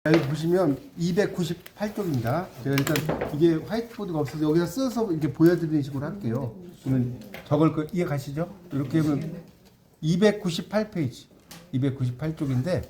여기 보시면 298쪽입니다. 제가 일단 이게 화이트보드가 없어서 여기다 써서 이렇게 보여드리는 식으로 할게요. 그러면 적을 거 이해 가시죠? 이렇게 하면 298페이지, 298쪽인데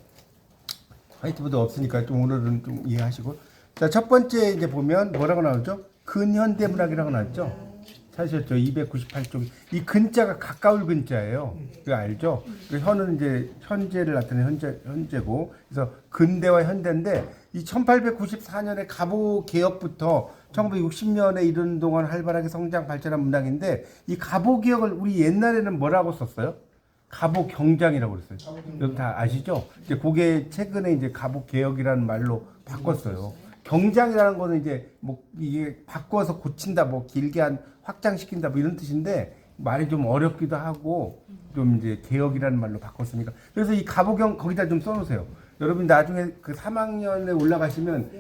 화이트보드 없으니까 좀 오늘은 좀 이해하시고. 자, 첫 번째 이제 보면 뭐라고 나오죠? 근현대문학이라고 나왔죠? 찾으셨죠? 298쪽. 이 근자가 가까울 근자예요. 그거 알죠? 그 현은 이제 현재를 나타내는 현재고, 그래서 근대와 현대인데, 이 1894년에 갑오 개혁부터 1960년에 이르는 동안 활발하게 성장 발전한 문학인데, 이 갑오 개혁을 우리 옛날에는 뭐라고 썼어요? 갑오 경장이라고 그랬어요. 여러분 다 아시죠? 이제 그게 최근에 이제 갑오 개혁이라는 말로 바꿨어요. 경장이라는 거는 이제 뭐 이게 바꿔서 고친다, 뭐 길게 확장시킨다, 뭐 이런 뜻인데 말이 좀 어렵기도 하고 좀 이제 개혁이라는 말로 바꿨으니까. 그래서 이 갑오경 거기다 좀 써놓으세요. 여러분 나중에 그 3학년에 올라가시면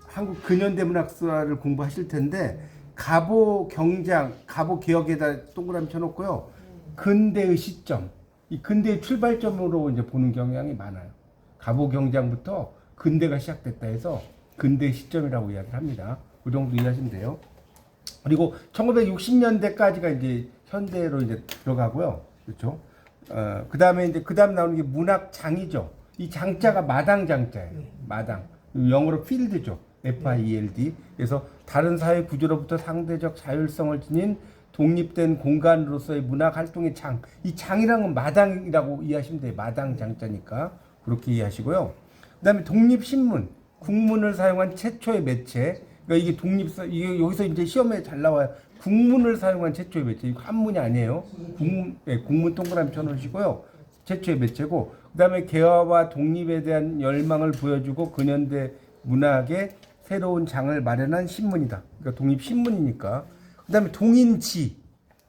한국 근현대문학사를 공부하실 텐데 갑오경장, 갑오개혁에다 동그라미 쳐놓고요. 근대의 시점, 이 근대의 출발점으로 이제 보는 경향이 많아요. 갑오경장부터 근대가 시작됐다 해서 근대 시점이라고 이야기를 합니다. 그 정도 이해하시면 돼요. 그리고 1960년대까지가 이제 현대로 이제 들어가고요. 그렇죠? 그다음에 이제 그다음 나오는 게 문학장이죠. 이 장자가 마당 장자예요. 마당. 영어로 필드죠. FIELD. 그래서 다른 사회 구조로부터 상대적 자율성을 지닌 독립된 공간으로서의 문학 활동의 장. 이 장이란 건 마당이라고 이해하시면 돼요. 마당 장자니까. 그렇게 이해하시고요. 그다음에 독립신문. 국문을 사용한 최초의 매체. 그러니까 이게 이게 여기서 이제 시험에 잘 나와요. 국문을 사용한 최초의 매체. 이거 한문이 아니에요. 국문 동그라미 쳐놓으시고요. 최초의 매체고. 그 다음에 개화와 독립에 대한 열망을 보여주고 근현대 문학의 새로운 장을 마련한 신문이다. 그러니까 독립신문이니까. 그 다음에 동인지.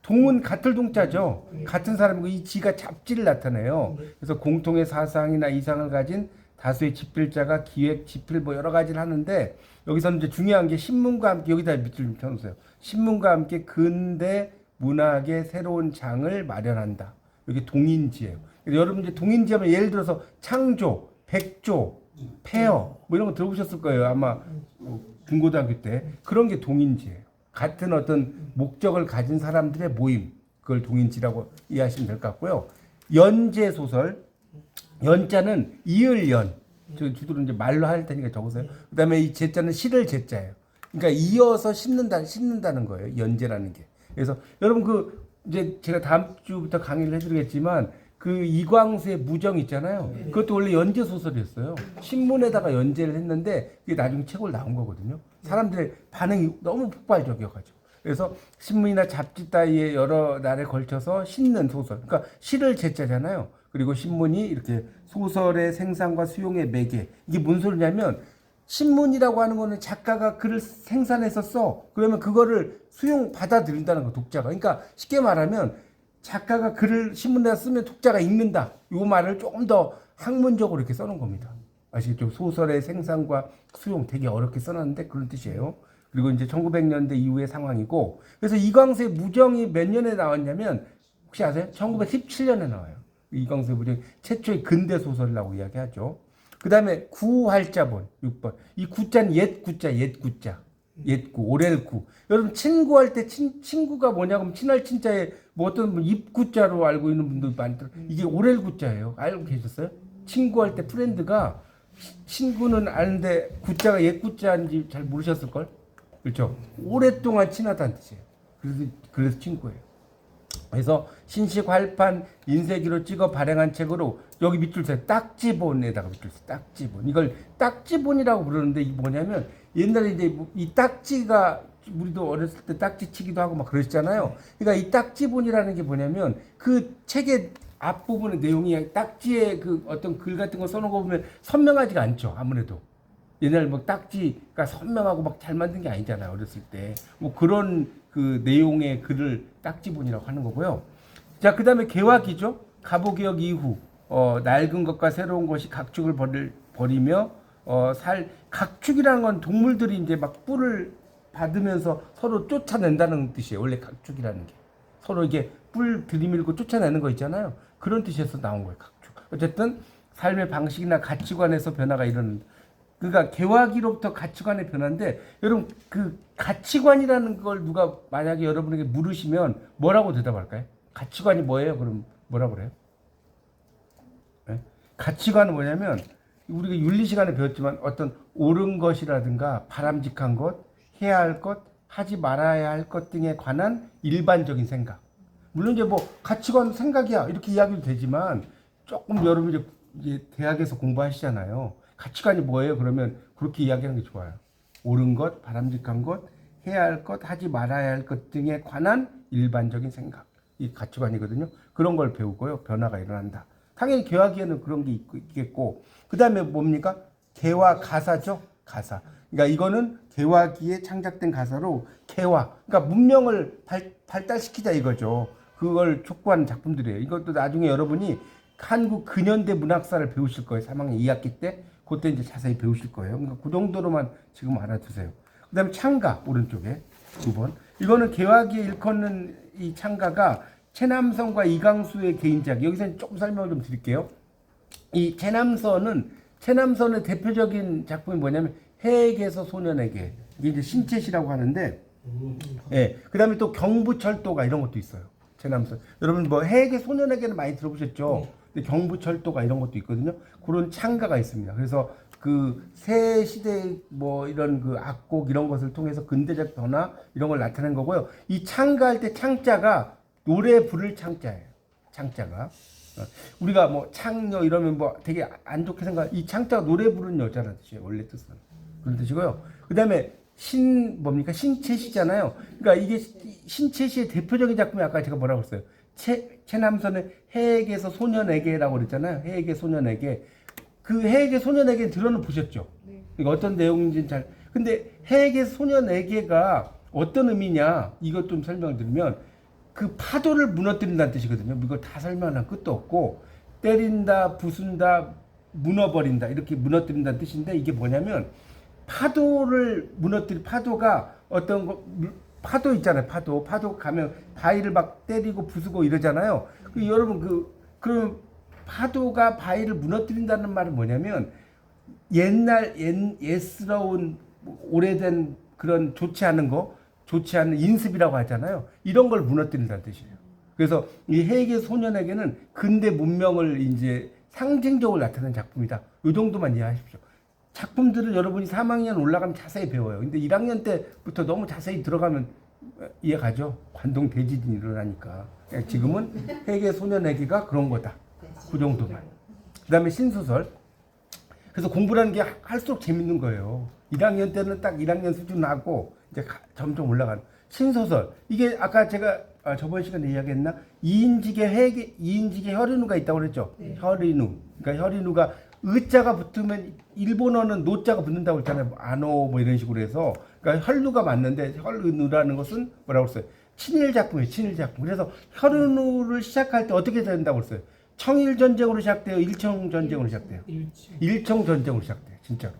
동은 같을 동자죠. 같은 사람이고 이 지가 잡지를 나타내요. 그래서 공통의 사상이나 이상을 가진 다수의 집필자가 기획, 집필 뭐 여러 가지를 하는데 여기서는 이제 중요한 게 신문과 함께 여기다 밑줄 좀 쳐놓으세요. 신문과 함께 근대 문학의 새로운 장을 마련한다. 이게 동인지예요. 여러분 이제 동인지하면 예를 들어서 창조, 백조, 폐허 뭐 이런 거 들어보셨을 거예요. 아마 중고등학교 때 그런 게 동인지예요. 같은 어떤 목적을 가진 사람들의 모임, 그걸 동인지라고 이해하시면 될 것 같고요. 연재 소설. 연자는 이을연. 저 주도로 이제 말로 할 테니까 적으세요. 그다음에 이 제자는 실을 제자예요. 그러니까 이어서 싣는다는 거예요. 연재라는 게. 그래서 여러분 그 이제 제가 다음 주부터 강의를 해드리겠지만 그 이광수의 무정 있잖아요. 그것도 원래 연재 소설이었어요. 신문에다가 연재를 했는데 그게 나중에 책으로 나온 거거든요. 사람들의 반응이 너무 폭발적이어가지고. 그래서 신문이나 잡지 따위에 여러 날에 걸쳐서 싣는 소설. 그러니까 실을 제자잖아요. 그리고 신문이 이렇게 소설의 생산과 수용의 매개. 이게 뭔 소리냐면 신문이라고 하는 거는 작가가 글을 생산해서 써. 그러면 그거를 받아들인다는 거, 독자가. 그러니까 쉽게 말하면 작가가 글을 신문에다 쓰면 독자가 읽는다. 이 말을 조금 더 학문적으로 이렇게 써놓은 겁니다. 아시겠죠? 소설의 생산과 수용 되게 어렵게 써놨는데 그런 뜻이에요. 그리고 이제 1900년대 이후의 상황이고. 그래서 이광수의 무정이 몇 년에 나왔냐면 혹시 아세요? 1917년에 나와요. 이광수의 무정 최초의 근대 소설이라고 이야기하죠. 그 다음에 구활자본 6번. 이 구자는 옛 구자. 옛구, 오렐구. 여러분 친구할 때 친구가 뭐냐 그러면 친할 친자에 뭐 어떤 입구자로 알고 있는 분들 많더라고요. 이게 오렐구자예요. 알고 계셨어요? 친구할 때 프렌드가 친구는 아는데 구자가 옛 구자인지 잘 모르셨을걸? 그렇죠? 오랫동안 친하다는 뜻이에요. 그래서 친구예요. 그래서 신식 활판 인쇄기로 찍어 발행한 책으로 여기 밑줄 세 딱지본에다가 밑줄 세 딱지본. 이걸 딱지본이라고 부르는데 이게 뭐냐면 옛날에 이제 이 딱지가 우리도 어렸을 때 딱지치기도 하고 막 그랬잖아요. 그러니까 이 딱지본이라는 게 뭐냐면 그 책의 앞부분의 내용이 딱지에 그 어떤 글 같은 거 써놓은 거 보면 선명하지가 않죠. 아무래도. 옛날 뭐 딱지가 선명하고 막 잘 만든 게 아니잖아요. 어렸을 때. 뭐 그런 그 내용의 글을 딱지본이라고 하는 거고요. 자, 그 다음에 개화기죠. 갑오개혁 이후, 낡은 것과 새로운 것이 각축을 벌이며, 각축이라는 건 동물들이 이제 막 뿔을 받으면서 서로 쫓아낸다는 뜻이에요. 원래 각축이라는 게. 서로 이게 뿔 들이밀고 쫓아내는 거 있잖아요. 그런 뜻에서 나온 거예요. 각축. 어쨌든 삶의 방식이나 가치관에서 변화가 이런 그러니까 개화기로부터 가치관의 변화인데 여러분 그 가치관이라는 걸 누가 만약에 여러분에게 물으시면 뭐라고 대답할까요? 가치관이 뭐예요? 그럼 뭐라고 그래요? 네? 가치관은 뭐냐면 우리가 윤리 시간에 배웠지만 어떤 옳은 것이라든가 바람직한 것, 해야 할 것, 하지 말아야 할 것 등에 관한 일반적인 생각. 물론 이제 뭐 가치관 생각이야 이렇게 이야기도 되지만 조금 여러분 이제 대학에서 공부하시잖아요. 가치관이 뭐예요? 그러면 그렇게 이야기하는 게 좋아요. 옳은 것, 바람직한 것, 해야 할 것, 하지 말아야 할 것 등에 관한 일반적인 생각. 이 가치관이거든요. 그런 걸 배우고요. 변화가 일어난다. 당연히 개화기에는 그런 게 있겠고 그 다음에 뭡니까? 개화 가사죠. 가사. 그러니까 이거는 개화기에 창작된 가사로 개화. 그러니까 문명을 발달시키자 이거죠. 그걸 촉구하는 작품들이에요. 이것도 나중에 여러분이 한국 근현대 문학사를 배우실 거예요. 3학년 2학기 때. 그때 이제 자세히 배우실 거예요. 그러니까 그 정도로만 지금 알아두세요. 그 다음에 창가, 오른쪽에 9번. 이거는 개화기에 일컫는 이 창가가 최남선과 이강수의 개인작. 여기서 조금 설명을 좀 드릴게요. 이 최남선의 대표적인 작품이 뭐냐면 해에게서 소년에게. 이게 이제 신채시라고 하는데, 예. 그 다음에 또 경부철도가 이런 것도 있어요. 최남선. 여러분 뭐 해에게 소년에게는 많이 들어보셨죠? 근데 경부철도가 이런 것도 있거든요. 그런 창가가 있습니다. 그래서 그 새 시대 뭐 이런 그 악곡 이런 것을 통해서 근대적 변화 이런 걸 나타낸 거고요. 이 창가할 때 창자가 노래 부를 창자예요. 창자가. 우리가 뭐 창녀 이러면 뭐 되게 안 좋게 생각. 이 창자가 노래 부르는 여자라는 뜻이에요. 원래 뜻은. 그런 뜻이고요. 그 다음에 뭡니까? 신채시잖아요. 그러니까 이게 신채시의 대표적인 작품이 아까 제가 뭐라고 했어요? 최남선의 해에게서 소년에게라고 그랬잖아요. 해에게 소년에게. 그 해에게 소년에게 들어는 보셨죠? 네. 그러니까 어떤 내용인지는 잘. 근데 해에게 소년에게가 어떤 의미냐? 이것 좀 설명을 드리면 그 파도를 무너뜨린다는 뜻이거든요. 이걸 다 설명한 끝도 없고 때린다, 부순다, 무너버린다 이렇게 무너뜨린다는 뜻인데 이게 뭐냐면 파도를 파도가 어떤 거 파도 있잖아요. 파도 가면 바위를 막 때리고 부수고 이러잖아요. 그럼 파도가 바위를 무너뜨린다는 말은 뭐냐면 옛스러운 오래된 그런 좋지 않은 인습이라고 하잖아요. 이런 걸 무너뜨린다는 뜻이에요. 그래서 이 해계 소년에게는 근대 문명을 이제 상징적으로 나타낸 작품이다. 이 정도만 이해하십시오. 작품들을 여러분이 3학년 올라가면 자세히 배워요. 근데 1학년 때부터 너무 자세히 들어가면 이해가죠? 관동 대지진이 일어나니까. 지금은 해계 소년에게가 그런 거다. 그 정도만. 그 다음에 신소설. 그래서 공부라는 게 할수록 재밌는 거예요. 1학년 때는 딱 1학년 수준 하고 이제 점점 올라가는 신소설. 이게 아까 제가 저번 시간에 이야기했나? 이인직의 혈인우가 있다고 그랬죠. 네. 혈인우. 그러니까 혈인우가 의자가 붙으면 일본어는 노자가 붙는다고 했잖아요. 아노 뭐 이런 식으로 해서. 그러니까 혈누가 맞는데 혈은우라는 것은 뭐라고 했어요? 친일 작품이에요. 친일 작품. 그래서 혈은우를 시작할 때 어떻게 된다고 했어요? 청일 전쟁으로 시작돼요. 일청 전쟁으로 시작돼요. 일청 전쟁으로 시작돼요. 진짜로.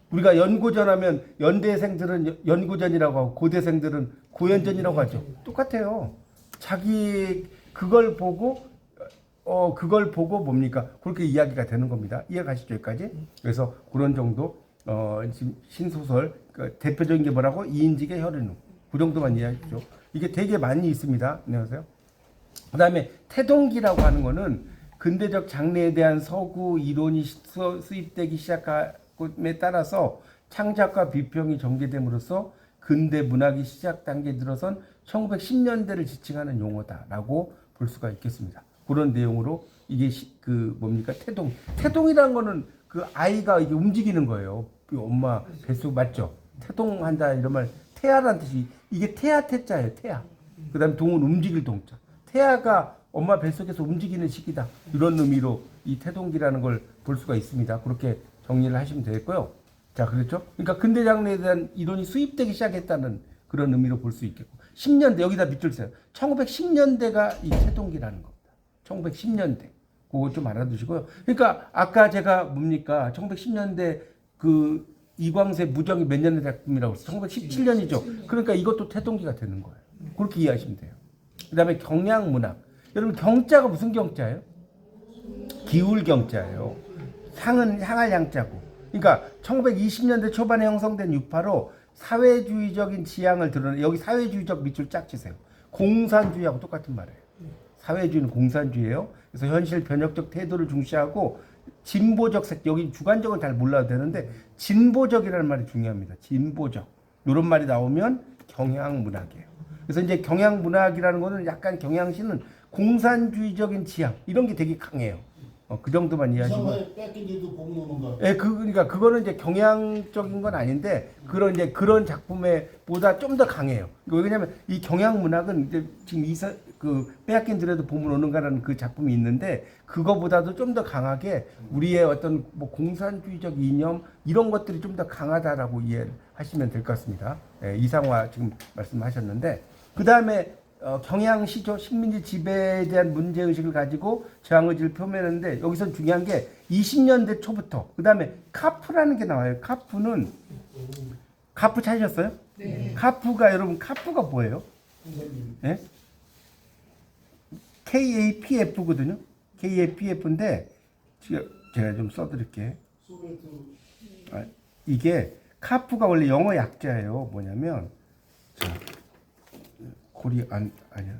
우리가 연고전 하면 연대생들은 연고전이라고 하고 고대생들은 고연전이라고 하죠. 똑같아요. 자기 그걸 보고 뭡니까? 그렇게 이야기가 되는 겁니다. 이해가시죠? 여기까지? 그래서 그런 정도 지금 신소설 대표적인 게 뭐라고? 이인직의 혈은우. 그 정도만 이해하십시오. 이게 되게 많이 있습니다. 안녕하세요. 그 다음에 태동기라고 하는 거는 근대적 장래에 대한 서구 이론이 수입되기 시작함에 따라서 창작과 비평이 전개됨으로써 근대 문학이 시작 단계에 들어선 1910년대를 지칭하는 용어다라고 볼 수가 있겠습니다. 그런 내용으로 이게 뭡니까? 태동이라는 거는 그 아이가 이게 움직이는 거예요. 그 엄마 뱃속 맞죠? 태동한다 이런 말 태아라는 뜻이 이게 태자예요. 태아. 그다음 동은 움직일 동자. 태아가 엄마 뱃속에서 움직이는 시기다. 이런 의미로 이 태동기라는 걸 볼 수가 있습니다. 그렇게 정리를 하시면 되겠고요. 자, 그렇죠? 그러니까 근대 장르에 대한 이론이 수입되기 시작했다는 그런 의미로 볼 수 있겠고. 10년대 여기다 밑줄 세요. 1910년대가 이 태동기라는 겁니다. 1910년대. 그거 좀 알아두시고요. 그러니까 아까 제가 뭡니까? 1910년대 그 이광세 무정이 몇 년의 작품이라고 했어요? 1917년이죠. 그러니까 이것도 태동기가 되는 거예요. 그렇게 이해하시면 돼요. 그 다음에 경향문학. 여러분 경자가 무슨 경자예요? 기울 경자예요. 향은 향할 향자고 그러니까 1920년대 초반에 형성된 유파로 사회주의적인 지향을 드러내. 여기 사회주의적 밑줄 쫙 치세요. 공산주의하고 똑같은 말이에요. 사회주의는 공산주의예요. 그래서 현실 변혁적 태도를 중시하고 진보적 색, 여기 주관적은 잘 몰라도 되는데 진보적이라는 말이 중요합니다. 진보적. 이런 말이 나오면 경향문학이에요. 그래서 이제 경향문학이라는 거는 약간 경향시는 공산주의적인 지향 이런 게 되게 강해요. 그 정도만 이해하시면. 이상하게 뺏긴 일도 보고 노는 거. 예, 그러니까 그거는 이제 경향적인 건 아닌데 그런 작품에 보다 좀 더 강해요. 왜냐면 이 경향문학은 이제 지금 그 빼앗긴 들에도 보면 오는가라는 그 작품이 있는데 그거보다도 좀 더 강하게 우리의 어떤 뭐 공산주의적 이념 이런 것들이 좀 더 강하다라고 이해를 하시면 될 것 같습니다. 예, 이상화 지금 말씀하셨는데 그 다음에 경향시죠. 식민지 지배에 대한 문제의식을 가지고 저항의지를 표명했는데 여기서 중요한 게 20년대 초부터 그 다음에 카프라는 게 나와요. 카프는 카프 찾으셨어요? 네. 카프가 여러분 카프가 뭐예요? 네? KAPF거든요. KAPF인데 제가 좀 써드릴게요. 소비에트 이게 카프가 원래 영어 약자예요. 뭐냐면 자, 아니야.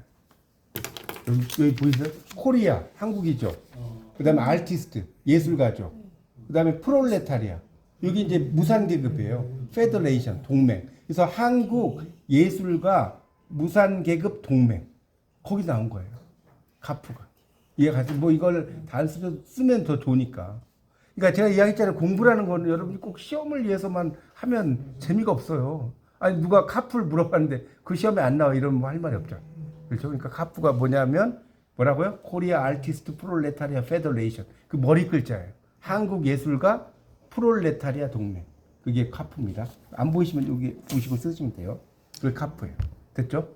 여기 보이세요? 코리아 한국이죠. 그다음에 아티스트 예술가죠. 그다음에 프롤레타리아 여기 이제 무산계급이에요. 페더레이션 동맹. 그래서 한국 예술가 무산계급 동맹 거기 나온 거예요. 카프가. 이해가세요? 뭐 이걸 단수로 쓰면 더 좋으니까. 그러니까 제가 이야기했잖아요. 공부라는 거는 여러분이 꼭 시험을 위해서만 하면 재미가 없어요. 아니 누가 카프를 물어봤는데 그 시험에 안 나와 이러면 뭐 할 말이 없죠. 그렇죠? 그러니까 카프가 뭐냐면 뭐라고요? 코리아 아티스트 프롤레타리아 페더레이션 그 머리 글자예요. 한국 예술가 프롤레타리아 동맹 그게 카프입니다. 안 보이시면 여기 보시고 쓰시면 돼요. 그게 카프예요. 됐죠?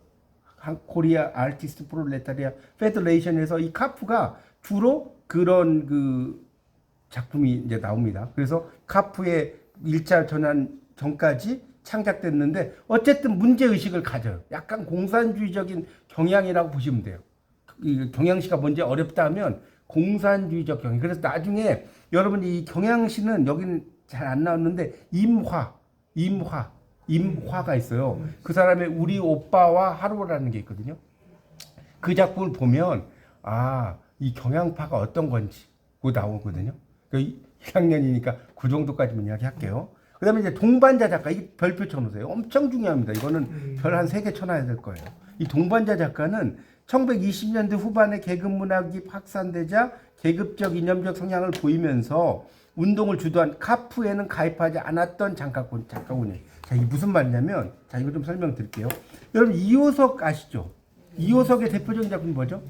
코리아 아티스트 프롤레타리아 페더레이션에서 이 카프가 주로 그런 그 작품이 이제 나옵니다. 그래서 카프의 1차 전환 전까지 창작됐는데 어쨌든 문제의식을 가져요. 약간 공산주의적인 경향이라고 보시면 돼요. 이 경향시가 뭔지 어렵다 하면 공산주의적 경향. 그래서 나중에 여러분이 이 경향시는 여기는 잘 안 나왔는데 임화가 있어요. 그 사람의 우리 오빠와 하루라는 게 있거든요. 그 작품을 보면 이 경향파가 어떤 건지 그거 나오거든요. 1학년이니까 그 정도까지만 이야기할게요. 그 다음에 이제 동반자 작가, 이 별표 쳐놓으세요. 엄청 중요합니다. 이거는 별 한 3개 쳐놔야 될 거예요. 이 동반자 작가는 1920년대 후반에 계급문학이 확산되자 계급적 이념적 성향을 보이면서 운동을 주도한 카프에는 가입하지 않았던 작가군이에요. 자, 이게 무슨 말이냐면, 자, 이거 좀 설명드릴게요. 여러분, 이호석 아시죠? 이호석의 대표적인 작품이 뭐죠?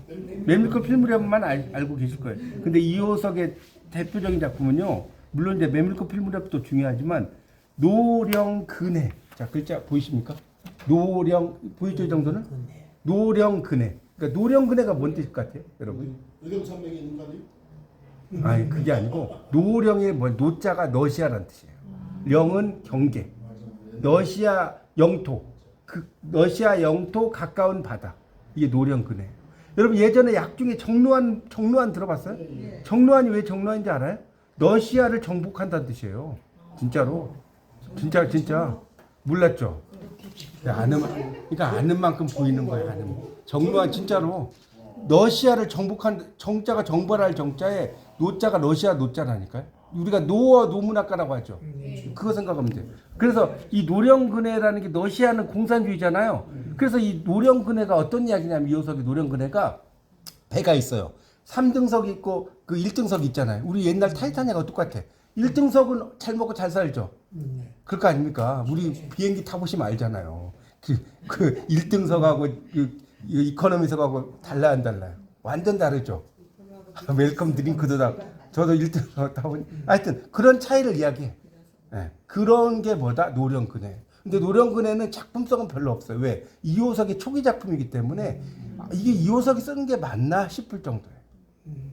메밀꽃 필무렵만 알고 계실 거예요. 근데 이호석의 대표적인 작품은요, 물론 이제 메밀꽃 필무렵도 중요하지만 노령근해. 자, 글자 보이십니까? 보이죠 이 정도는? 노령근해. 그러니까 노령근해가 뭔 뜻일 것 같아요, 여러분? 의경산맥이 있는 거 아니에요? 아니 그게 아니고 노령의 노자가 너시아라는 뜻이에요. 령은 경계. 너시아 영토. 그 너시아 영토 가까운 바다. 이게 노령근해. 여러분 예전에 약 중에 정로한 들어봤어요? 정로한이 왜 정로한인지 알아요? 러시아를 정복한다는 뜻이에요. 진짜로. 진짜. 몰랐죠? 그러니까 아는 만큼 보이는 거예요. 정로한 진짜로. 러시아를 정복한, 정자가 정벌할 정자에 노자가 러시아 노자라니까요. 우리가 노어 노문학과라고 하죠. 그거 생각하면 돼요. 그래서 이 노령근해라는 게 러시아는 공산주의잖아요. 그래서 이 노령근해가 어떤 이야기냐면 이호석의 노령근해가 배가 있어요. 3등석이 있고 그 1등석이 있잖아요. 우리 옛날 타이타닉하고 똑같아. 1등석은 잘 먹고 잘 살죠. 그럴 거 아닙니까? 우리 비행기 타보시면 알잖아요. 그 1등석하고 그 이코노미석하고 달라요, 안 달라요? 완전 다르죠. 웰컴 드링크도 다 저도 1등석 타보니 하여튼 그런 차이를 이야기해. 네. 그런 게 뭐다? 노령근해. 근데 노령근해는 작품성은 별로 없어요. 왜? 이호석의 초기 작품이기 때문에 이게 이호석이 쓰는 게 맞나 싶을 정도예요.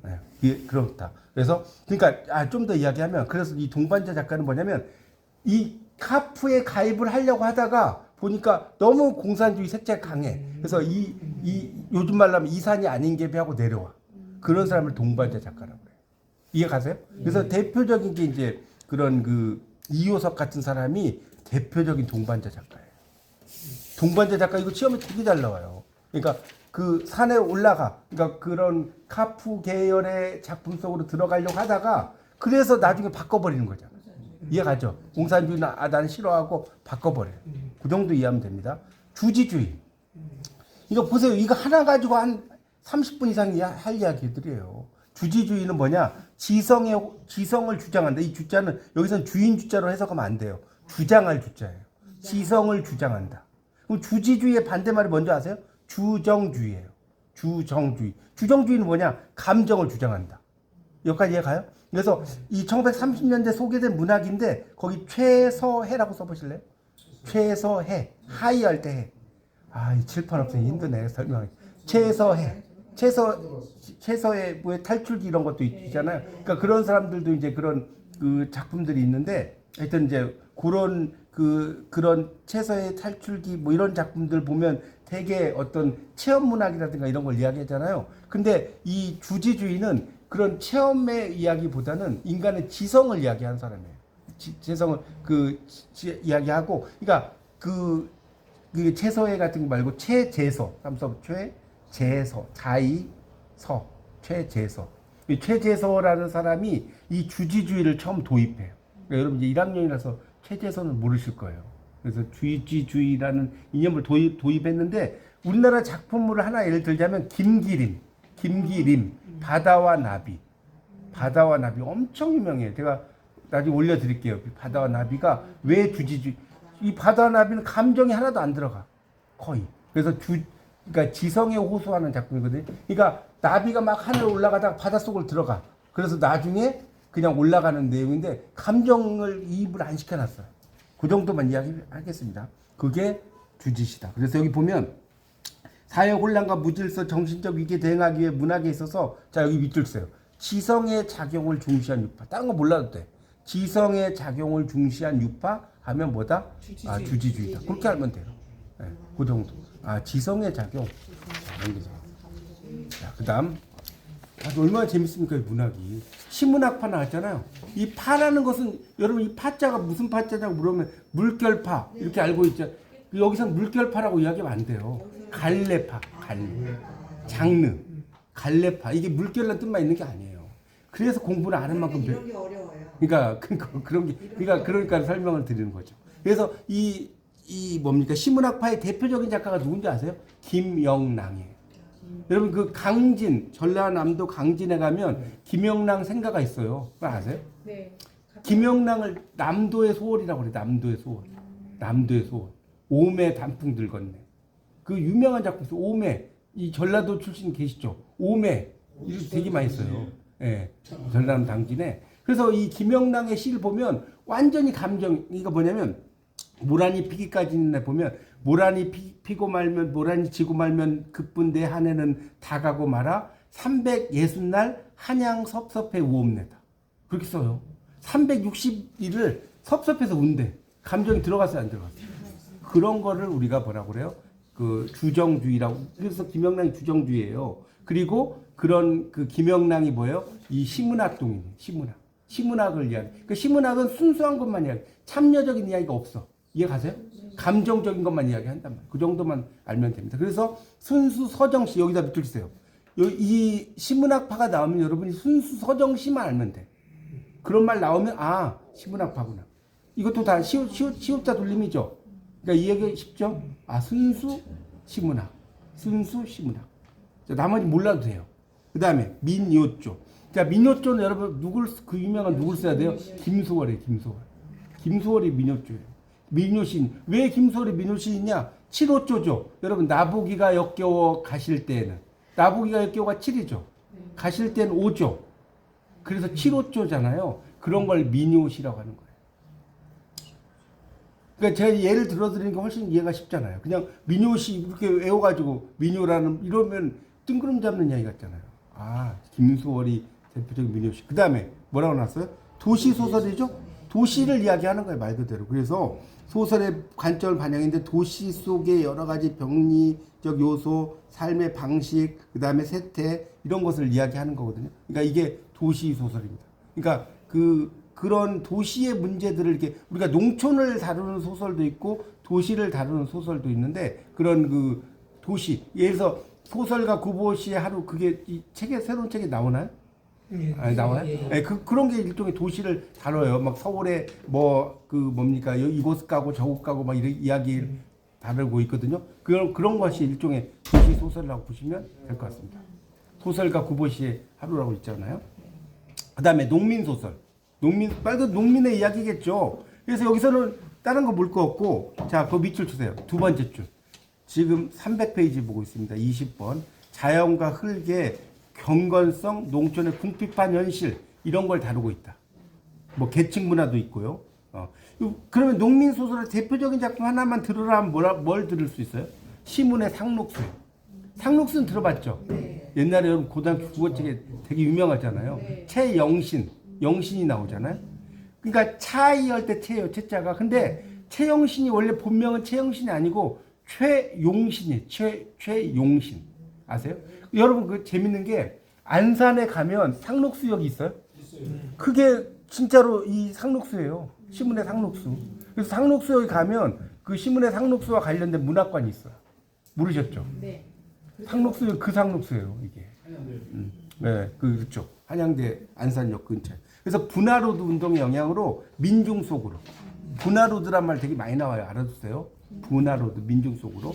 네. 그렇다. 그래서 그러니까 좀 더 이야기하면 그래서 이 동반자 작가는 뭐냐면 이 카프에 가입을 하려고 하다가 보니까 너무 공산주의 색채가 강해. 그래서 요즘 말로 하면 이산이 아닌 개비하고 내려와. 그런 사람을 동반자 작가라고 해요. 이해 가세요? 그래서 대표적인 게 이제 그런 그 이효석 같은 사람이 대표적인 동반자 작가예요. 동반자 작가 이거 시험에 되게 잘 나와요. 그러니까 그 산에 올라가, 그러니까 그런 카프 계열의 작품 속으로 들어가려고 하다가 그래서 나중에 바꿔버리는 거죠. 이해가죠? 공산주의 나는 싫어하고 바꿔버려요. 그 정도 이해하면 됩니다. 주지주의. 이거 보세요. 이거 하나 가지고 한 30분 이상 할 이야기들이에요. 주지주의는 뭐냐? 지성을 주장한다. 이 주자는 여기서는 주인 주자로 해석하면 안 돼요. 주장할 주자예요. 지성을 주장한다. 그럼 주지주의의 반대말이 뭔지 아세요? 주정주의예요. 주정주의. 주정주의는 뭐냐? 감정을 주장한다. 여기까지 이해가요? 그래서 이 1930년대 소개된 문학인데 거기 최서해라고 써보실래요? 최서해. 하이할 때 해. 아, 이 칠판 없으니 힘드네 설명하기. 최서해 뭐의 탈출기 이런 것도 있잖아요. 그러니까 그런 사람들도 이제 그런 그 작품들이 있는데 하여튼 이제 그런 최서의 탈출기 뭐 이런 작품들 보면 되게 어떤 체험 문학이라든가 이런 걸 이야기하잖아요. 근데 이 주지주의는 그런 체험의 이야기보다는 인간의 지성을 이야기하는 사람이에요. 지성을 이야기하고, 그러니까 그 최서해 같은 거 말고 최재서, 최재서, 자이서, 최재서. 이 최재서라는 사람이 이 주지주의를 처음 도입해요. 그러니까 여러분 이제 1학년이라서 최재서는 모르실 거예요. 그래서 주지주의라는 이념을 도입했는데 우리나라 작품을 하나 예를 들자면 김기림, 바다와 나비 엄청 유명해요. 제가 나중에 올려드릴게요. 바다와 나비가 왜 주지주의? 이 바다와 나비는 감정이 하나도 안 들어가 거의. 그래서 그러니까 지성에 호소하는 작품이거든요. 그러니까 나비가 막 하늘 올라가다가 바닷속으로 들어가. 그래서 나중에 그냥 올라가는 내용인데 감정을 이입을 안 시켜놨어요. 그 정도만 이야기하겠습니다. 그게 주짓이다. 그래서 여기 보면 사회 혼란과 무질서, 정신적 위기에 대응하기 위해 문학에 있어서 자 여기 밑줄 써요. 지성의 작용을 중시한 유파. 다른 거 몰라도 돼. 지성의 작용을 중시한 유파 하면 뭐다? 주지주의다. 그렇게 알면 돼요. 네, 그 정도. 지성의 작용. 자, 그다음 얼마나 재밌습니까 이 문학이. 시문학파 나왔잖아요. 이 파라는 것은 여러분 이 파자가 무슨 파자냐고 물으면 물결파 이렇게 알고 있죠. 여기서는 물결파라고 이야기하면 안 돼요. 갈래파, 장르, 갈래파 이게 물결이라는 뜻만 있는 게 아니에요. 그래서 공부를 아는 만큼 이런 게 어려워요. 그러니까 설명을 드리는 거죠. 그래서 이 뭡니까 시문학파의 대표적인 작가가 누군지 아세요? 김영랑이에요. 여러분 그 전라남도 강진에 가면 김영랑 생가가 있어요. 그거 아세요? 네. 김영랑을 남도의 소월이라고 그래요. 남도의 소월. 오매 단풍 들건네. 그 유명한 작품 있어요. 오매. 이 전라도 출신 계시죠? 오매. 이거 되게 많이 써요. 예. 전라남 당진에. 그래서 이 김영랑의 시를 보면 완전히 이거 뭐냐면 모란이 피기까지 있는 데 보면 모란이 피고 말면 모란이 지고 말면 급분 내 한 해는 다 가고 말아 360날 한양 섭섭해 우옵내다. 그렇게 써요. 360일을 섭섭해서 운대. 감정이 들어갔어요, 안 들어갔어요? 그런 거를 우리가 뭐라고 그래요? 그 주정주의라고. 그래서 김영랑이 주정주의예요. 그리고 그런 그 김영랑이 뭐예요? 이 시문학동이에요. 시문학을 이야기. 그 시문학은 순수한 것만 이야기. 참여적인 이야기가 없어. 이해가세요? 감정적인 것만 이야기한단 말이에요. 그 정도만 알면 됩니다. 그래서 순수 서정시 여기다 밑줄 치세요. 이 시문학파가 나오면 여러분이 순수 서정시만 알면 돼. 그런 말 나오면 시문학파구나. 이것도 다 시옷자 돌림이죠. 그러니까 이 얘기 쉽죠? 순수 시문학. 자, 나머지 몰라도 돼요. 그 다음에 민요조. 자, 민요조는 여러분 그 유명한 누굴 써야 돼요? 김소월이에요. 김소월이 민요조예요. 민요시인. 왜 김소월이 민요시인이냐? 7호조죠. 여러분 나보기가 역겨워 가실 때는 나보기가 역겨워가 7이죠. 가실 때는 5조. 그래서 7호조잖아요. 그런 걸 민요시라고 하는 거예요. 그러니까 제가 예를 들어드리니까 훨씬 이해가 쉽잖아요. 그냥 민요시 이렇게 외워가지고 민요라는 이러면 뜬구름 잡는 이야기 같잖아요. 김소월이 대표적인 민요시. 그 다음에 뭐라고 나왔어요? 도시소설이죠? 도시를 이야기하는 거예요, 말 그대로. 그래서 소설의 관점을 반영했는데 도시 속의 여러 가지 병리적 요소, 삶의 방식, 그 다음에 세태 이런 것을 이야기하는 거거든요. 그러니까 이게 도시소설입니다. 그러니까 그 그런 도시의 문제들을 이렇게 우리가 농촌을 다루는 소설도 있고 도시를 다루는 소설도 있는데 그런 그 도시 예를 들어서 소설가 구보시의 하루 그게 이 책에 새로운 책에 나오나요? 아니 나와요? 네, 그런 게 일종의 도시를 다뤄요. 막 서울에 뭐 그 뭡니까 이곳 가고 저곳 가고 막 이런 이야기 다루고 있거든요. 그런 것이 일종의 도시 소설이라고 보시면 될 것 같습니다. 소설가 구보시의 하루라고 있잖아요. 그다음에 농민 소설. 농민의 이야기겠죠. 그래서 여기서는 다른 거 볼 거 없고 자, 그 밑줄 주세요. 두 번째 줄. 지금 300페이지 보고 있습니다. 20번. 자연과 흙의 경건성, 농촌의 궁핍한 현실 이런 걸 다루고 있다. 뭐 계층 문화도 있고요. 그러면 농민 소설의 대표적인 작품 하나만 들으라 하면 뭘 들을 수 있어요? 시문의 상록수. 상록수는 들어봤죠? 네. 옛날에 여러분 고등학교 국어책에 되게 유명하잖아요. 네. 영신이 나오잖아요. 그러니까 차이할 때 채예요, 채자가. 근데 채영신이 원래 본명은 채영신이 아니고 최용신이에요. 최용신. 아세요? 여러분 그 재밌는 게 안산에 가면 상록수역이 있어요? 그게 진짜로 이 상록수예요. 시문의 상록수. 그래서 상록수역에 가면 그 시문의 상록수와 관련된 문학관이 있어요. 모르셨죠? 네. 상록수역 그 상록수예요, 이게. 네, 그렇죠. 한양대 안산역 근처. 그래서 분화로드 운동의 영향으로 민중 속으로. 분화로드란 말 되게 많이 나와요. 알아두세요. 분화로드 민중 속으로.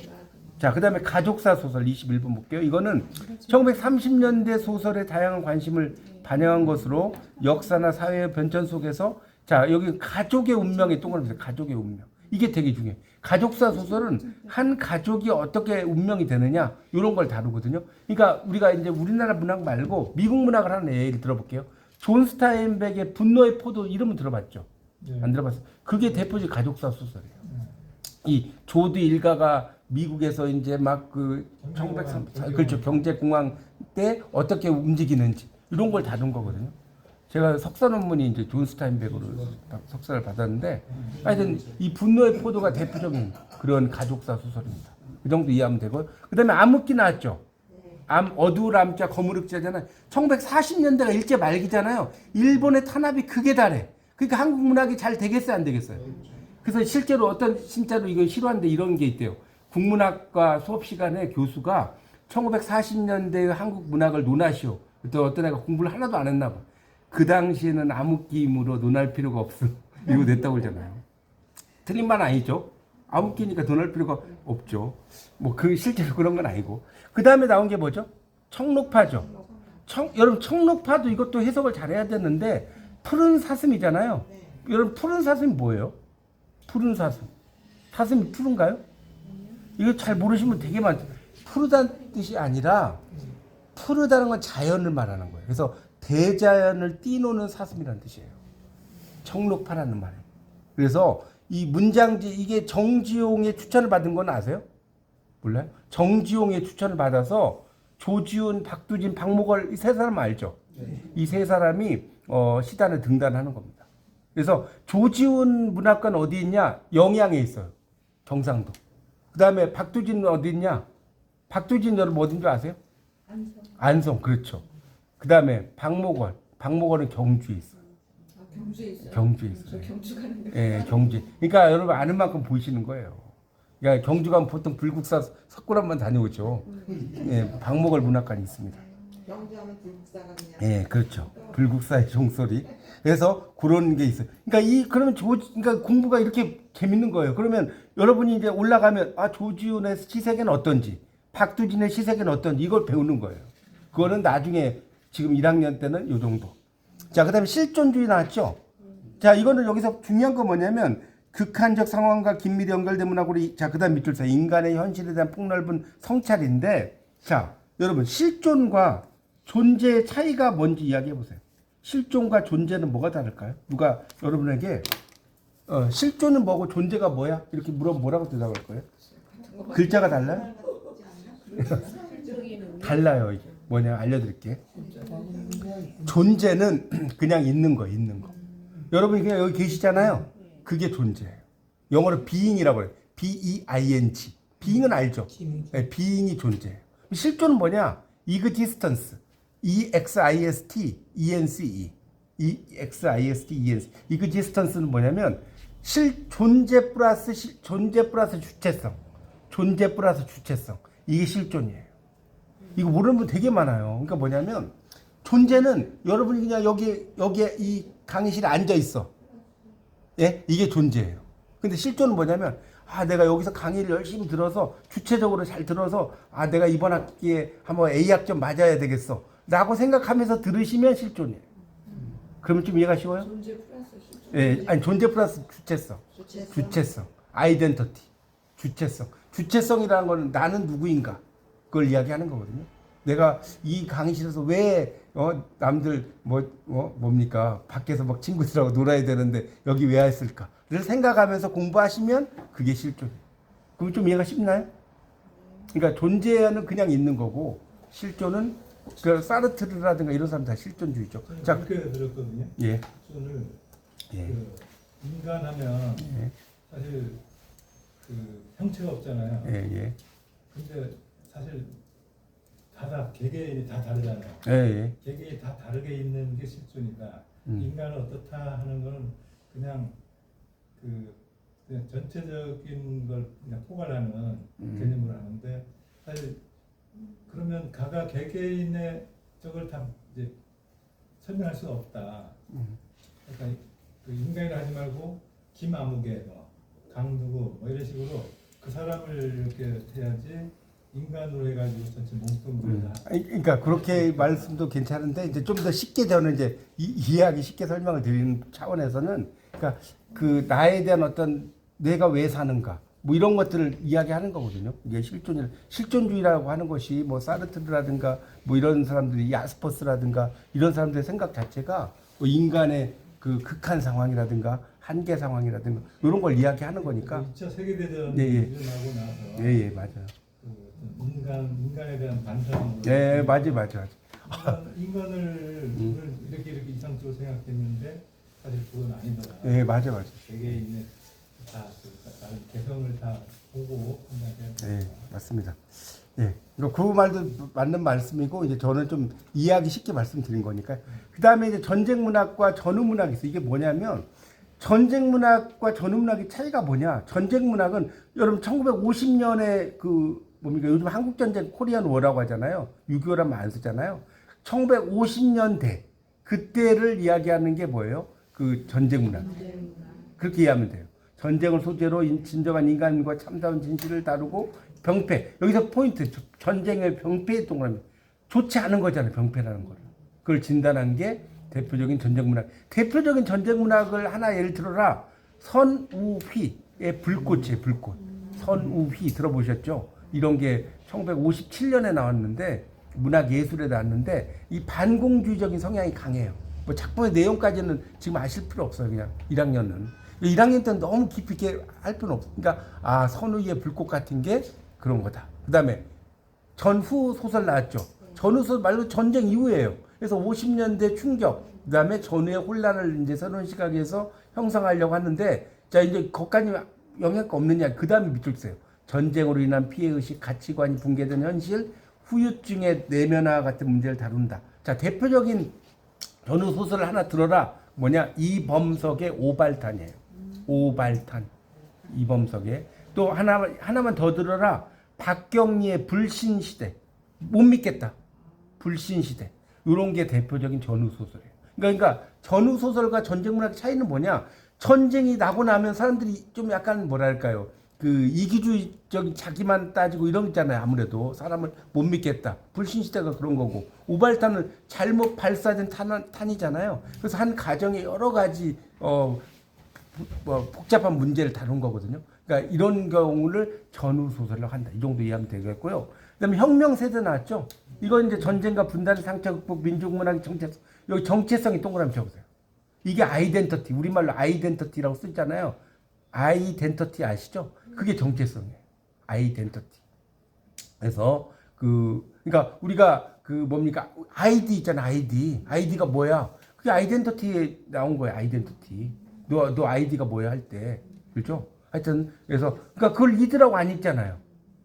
자, 그다음에 가족사 소설 21번 볼게요. 이거는 1930년대 소설의 다양한 관심을 반영한 것으로 역사나 사회의 변천 속에서 자, 여기 가족의 운명이 동그라미 가족의 운명. 이게 되게 중요해요. 가족사 소설은 한 가족이 어떻게 운명이 되느냐 이런 걸 다루거든요. 그러니까 우리가 이제 우리나라 문학 말고 미국 문학을 하는 예를 들어볼게요. 존 스타인백의 분노의 포도 이름은 들어봤죠? 안 들어봤어요? 그게 대표적 가족사 소설이에요. 이 조드 일가가 미국에서 이제 막 그 1930 그렇죠 경제공황 때 어떻게 움직이는지 이런 걸 다룬 거거든요. 제가 석사 논문이 이제 존 스타인백으로 석사를 받았는데 하여튼 이 분노의 포도가 대표적인 그런 가족사 소설입니다. 그 정도 이해하면 되고요. 그다음에 암흑기 나왔죠. 어두울 암자 거무륵자잖아요. 1940년대가 일제 말기잖아요. 일본의 탄압이 극에 달해. 그러니까 한국 문학이 잘 되겠어요, 안 되겠어요? 그래서 실제로 진짜로 이거 싫어하는데 이런 게 있대요. 국문학과 수업 시간에 교수가 1940년대 한국 문학을 논하시오. 또 어떤 애가 공부를 하나도 안 했나 봐. 그 당시에는 암흑기임으로 논할 필요가 없음. 이거 냈다고 그러잖아요. 틀린 말 아니죠? 암흑기니까 논할 필요가 없죠. 뭐 실제로 그런 건 아니고. 그 다음에 나온 게 뭐죠? 청록파죠. 여러분 청록파도 이것도 해석을 잘해야 되는데 푸른 사슴이잖아요. 여러분 푸른 사슴이 뭐예요? 푸른 사슴. 사슴이 푸른가요? 이거 잘 모르시면 되게 많죠. 푸르다는 뜻이 아니라 푸르다는 건 자연을 말하는 거예요. 그래서 대자연을 뛰노는 사슴이라는 뜻이에요. 청록파라는 말이에요. 그래서 이 문장지 이게 정지용의 추천을 받은 건 아세요? 몰라요? 정지용의 추천을 받아서 조지훈, 박두진, 박목월 이 세 사람 알죠? 이 세 사람이 시단을 등단하는 겁니다. 그래서 조지훈 문학관 어디 있냐? 영양에 있어요. 경상도. 그 다음에 박두진은 어디 있냐? 박두진 여러분 어딘 줄 아세요? 안성. 그렇죠. 그 다음에 박목월은 경주에 있어요. 경주에 있어요? 경주에 있어요. 저 경주 가는데. 예, 경주. 그러니까 여러분 아는 만큼 보이시는 거예요. 그러니까 경주 가면 보통 불국사 석굴암만 다녀오죠. 예, 박목월 문학관이 있습니다. 경주하면 불국사가 그냥. 예, 그렇죠. 불국사의 종소리. 그래서 그런 게 있어요. 그러니까 그러니까 공부가 이렇게 재밌는 거예요. 그러면 여러분이 이제 올라가면 조지훈의 시세계는 어떤지, 박두진의 시세계는 어떤지 이걸 배우는 거예요. 그거는 나중에 지금 1학년 때는 요 정도. 자, 그다음에 실존주의 나왔죠. 자, 이거는 여기서 중요한 건 뭐냐면 극한적 상황과 긴밀히 연결된 문학으로 자, 그다음 밑줄 서 인간의 현실에 대한 폭넓은 성찰인데 자, 여러분 실존과 존재의 차이가 뭔지 이야기해 보세요. 실존과 존재는 뭐가 다를까요? 누가 여러분에게 실존은 뭐고 존재가 뭐야? 이렇게 물어보면 뭐라고 대답할 거예요? 글자가 달라요? 달라요. 이게 뭐냐 알려드릴게. 존재는 그냥 있는 거. 여러분이 그냥 여기 계시잖아요. 그게 존재예요. 영어로 being이라고 해요. B-E-I-N-G. being은 알죠? 네, being이 존재예요. 실존은 뭐냐? existence. E-X-I-S-T, E-N-C-E. EXIST, ENS. 이그지스턴스는 뭐냐면 존재 플러스 주체성. 존재 플러스 주체성. 이게 실존이에요. 이거 모르는 분 되게 많아요. 그러니까 뭐냐면 존재는 여러분이 그냥 여기에 이 강의실에 앉아 있어. 예? 이게 존재예요. 근데 실존은 뭐냐면 내가 여기서 강의를 열심히 들어서 주체적으로 잘 들어서 내가 이번 학기에 한번 A학점 맞아야 되겠어. 라고 생각하면서 들으시면 실존이에요. 그러면 좀 이해가 쉬워요? 존재 플러스 실존. 예, 아니 존재 플러스 주체성, 아이덴티티, 주체성이라는 거는 나는 누구인가 그걸 이야기하는 거거든요. 내가 이 강의실에서 왜 남들 뭡니까 밖에서 막 친구들하고 놀아야 되는데 여기 왜 왔을까를 생각하면서 공부하시면 그게 실존이에요. 그럼 좀 이해가 쉽나요? 그러니까 존재는 그냥 있는 거고 실존은 그 사르트르라든가 이런 사람 다 실존주의죠. 자, 그렇게 들었거든요. 예. 저는 예. 그 인간하면 예. 사실 그 형체가 없잖아요. 예. 근데 사실 개개인이 다 다르잖아요. 예. 개개인이 다 다르게 있는 게 실존이다. 인간은 어떻다 하는 건 그냥 그냥 전체적인 걸 그냥 포괄하는 개념으로 하는데 사실 그러면 각각 개개인의 저걸 다 이제 설명할 수 없다. 그러니까 그 인간이라 하지 말고 김아무개, 강누구 이런 식으로 그 사람을 이렇게 해야지 인간으로 해가지고 전체 몽뚱그려. 그러니까 그렇게 말씀도 괜찮은데 이제 좀 더 쉽게 저는 이제 이해하기 쉽게 설명을 드리는 차원에서는 그러니까 그 나에 대한 어떤 내가 왜 사는가 뭐 이런 것들을 이야기하는 거거든요. 이게 실존주의라고 하는 것이 뭐 사르트르라든가 뭐 이런 사람들이 야스퍼스라든가 이런 사람들의 생각 자체가 뭐 인간의 그 극한 상황이라든가 한계 상황이라든가 이런 걸 이야기하는 거니까. 2차 세계대전 예. 일어나고 나서 예, 맞아요. 그 인간에 대한 반성으로. 네, 맞아요. 인간을 이렇게 이상적으로 생각했는데 사실 그건 아니더라. 네, 맞아요. 개개인의 다 다른 개성을 다 보고 판단해야 네, 맞습니다. 예, 그 말도 맞는 말씀이고 이제 저는 좀 이해하기 쉽게 말씀드린 거니까. 그 다음에 이제 전쟁 문학과 전후 문학이 있어. 이게 뭐냐면 전쟁 문학과 전후 문학의 차이가 뭐냐? 전쟁 문학은 여러분 1950년에 그 뭡니까 요즘 한국 전쟁 코리안 워라고 하잖아요. 6.25라는 말 안 쓰잖아요. 1950년대 그때를 이야기하는 게 뭐예요? 그 전쟁 문학. 그렇게 이해하면 돼요. 전쟁을 소재로 진정한 인간과 참다운 진실을 다루고 병폐. 여기서 포인트. 전쟁의 병폐의 동그라미. 좋지 않은 거잖아요. 병폐라는 거를. 그걸 진단한 게 대표적인 전쟁 문학. 대표적인 전쟁 문학을 하나 예를 들어라. 선우휘의 불꽃이에요. 불꽃. 선우휘 들어보셨죠? 이런 게 1957년에 나왔는데 문학 예술에 나왔는데 이 반공주의적인 성향이 강해요. 뭐 작품의 내용까지는 지금 아실 필요 없어요. 그냥 1학년은. 1학년 때는 너무 깊이 있게 할 필요는 없어. 그러니까 선우의 불꽃 같은 게 그런 거다. 그 다음에 전후 소설 나왔죠. 전후 소설 말고 전쟁 이후예요. 그래서 50년대 충격, 그 다음에 전후의 혼란을 이제 새로운 시각에서 형성하려고 하는데 자 이제 거기까지 영향가 없느냐. 그 다음에 밑줄 세요. 전쟁으로 인한 피해의식, 가치관이 붕괴된 현실, 후유증의 내면화 같은 문제를 다룬다. 자 대표적인 전후 소설을 하나 들어라. 뭐냐? 이범석의 오발탄이에요. 오발탄. 이범석의. 또 하나만 더 들어라. 박경리의 불신시대. 못 믿겠다. 불신시대. 이런 게 대표적인 전후 소설이에요. 그러니까 전후 소설과 전쟁 문학의 차이는 뭐냐? 전쟁이 나고 나면 사람들이 좀 약간 뭐랄까요? 그 이기주의적인 자기만 따지고 이런 거 있잖아요. 아무래도 사람을 못 믿겠다. 불신시대가 그런 거고 오발탄은 잘못 발사된 탄이잖아요. 그래서 한 가정에 여러 가지 복잡한 문제를 다룬 거거든요. 그러니까 이런 경우를 전후 소설로 한다. 이 정도 이해하면 되겠고요. 그다음에 혁명 세대 나왔죠. 이건 이제 전쟁과 분단, 상처 극복, 민족문화의 정체성. 여기 정체성이 동그라미 적으세요. 이게 아이덴티티. 우리말로 아이덴티티라고 쓰잖아요. 아이덴티티 아시죠? 그게 정체성이에요. 아이덴티티. 그래서 그러니까 우리가 그 뭡니까? 아이디 있잖아. 아이디가 뭐야? 그게 아이덴티티에 나온 거야. 아이덴티티. 너 아이디가 뭐야 할 때. 그렇죠? 하여튼 그래서 그러니까 그걸 이드라고 안 읽잖아요.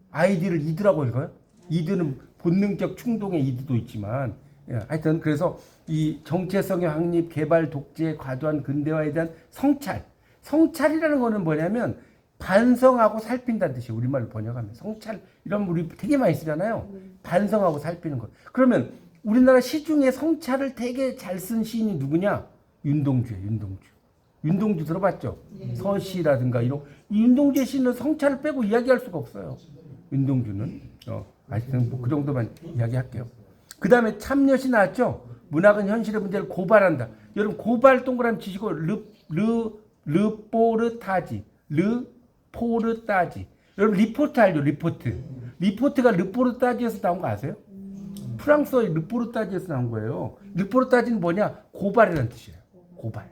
아이디를 이드라고 읽어요? 이드는 본능적 충동의 이드도 있지만 예, 하여튼 그래서 이 정체성의 확립, 개발, 독재, 과도한 근대화에 대한 성찰. 성찰이라는 거는 뭐냐면 반성하고 살핀다는 뜻이에요. 우리말로 번역하면. 성찰, 이런 우리 되게 많이 쓰잖아요. 반성하고 살피는 거. 그러면 우리나라 시 중에 성찰을 되게 잘 쓴 시인이 누구냐? 윤동주예요, 윤동주. 윤동주 들어봤죠? 서시라든가 이런. 이 윤동주의 시는 성찰을 빼고 이야기할 수가 없어요. 윤동주는. 하여튼 뭐 그 정도만 이야기할게요. 그 다음에 참여시 나왔죠? 문학은 현실의 문제를 고발한다. 여러분 고발 동그라미 치시고 르포르타지. 르포르타지. 여러분 리포트 알죠? 리포트. 리포트가 르포르타지에서 나온 거 아세요? 프랑스어의 르포르타지에서 나온 거예요. 르포르타지는 뭐냐? 고발이라는 뜻이에요. 고발.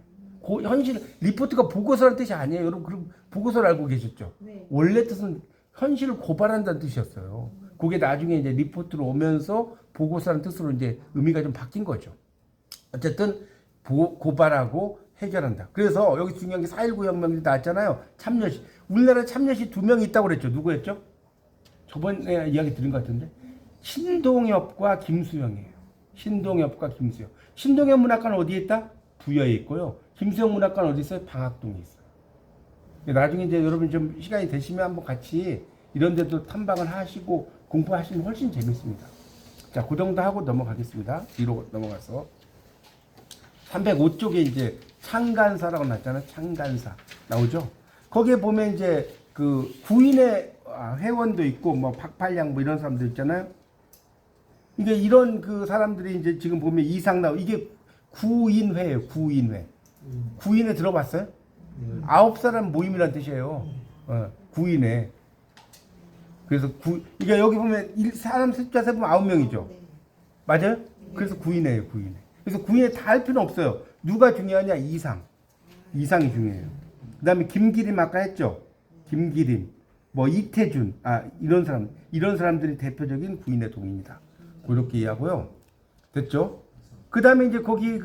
현실 리포트가 보고서라는 뜻이 아니에요. 여러분 그럼 보고서를 알고 계셨죠? 네. 원래 뜻은 현실을 고발한다는 뜻이었어요. 그게 나중에 이제 리포트로 오면서 보고서라는 뜻으로 이제 의미가 좀 바뀐 거죠. 어쨌든 고발하고 해결한다. 그래서 여기 중요한 게 4.19 혁명이 나왔잖아요. 참여시. 우리나라에 참여시 2명이 있다고 그랬죠. 누구였죠? 저번에 이야기 드린 것 같은데. 신동엽과 김수영이에요. 신동엽과 김수영. 신동엽 문학관은 어디에 있다? 부여에 있고요. 김수영 문학관은 어디 있어요? 방학동에 있어요. 나중에 이제 여러분 좀 시간이 되시면 한번 같이 이런 데도 탐방을 하시고 공부하시면 훨씬 재밌습니다. 자, 그 정도 하고 넘어가겠습니다. 뒤로 넘어가서 305쪽에 이제 창간사라고 나왔잖아요. 창간사 나오죠. 거기에 보면 이제 그 구인의 회원도 있고 뭐 박팔량 뭐 이런 사람들 있잖아요. 이게 이런 그 사람들이 이제 지금 보면 이상 나오 이게 구인회예요. 구인회. 구인회 들어봤어요? 9사람 모임이라는 뜻이에요. 구인회. 그래서 이게 여기 보면 사람 숫자 세보면 9명이죠. 맞아요? 그래서 구인회예요. 구인회. 그래서 구인회 다 할 필요는 없어요. 누가 중요하냐? 이상. 이상이 중요해요. 그 다음에 김기림 아까 했죠. 김기림, 뭐 이태준, 이런 사람들이 대표적인 구인회 동인이다. 그렇게 이해하고요. 됐죠? 그 다음에 이제 거기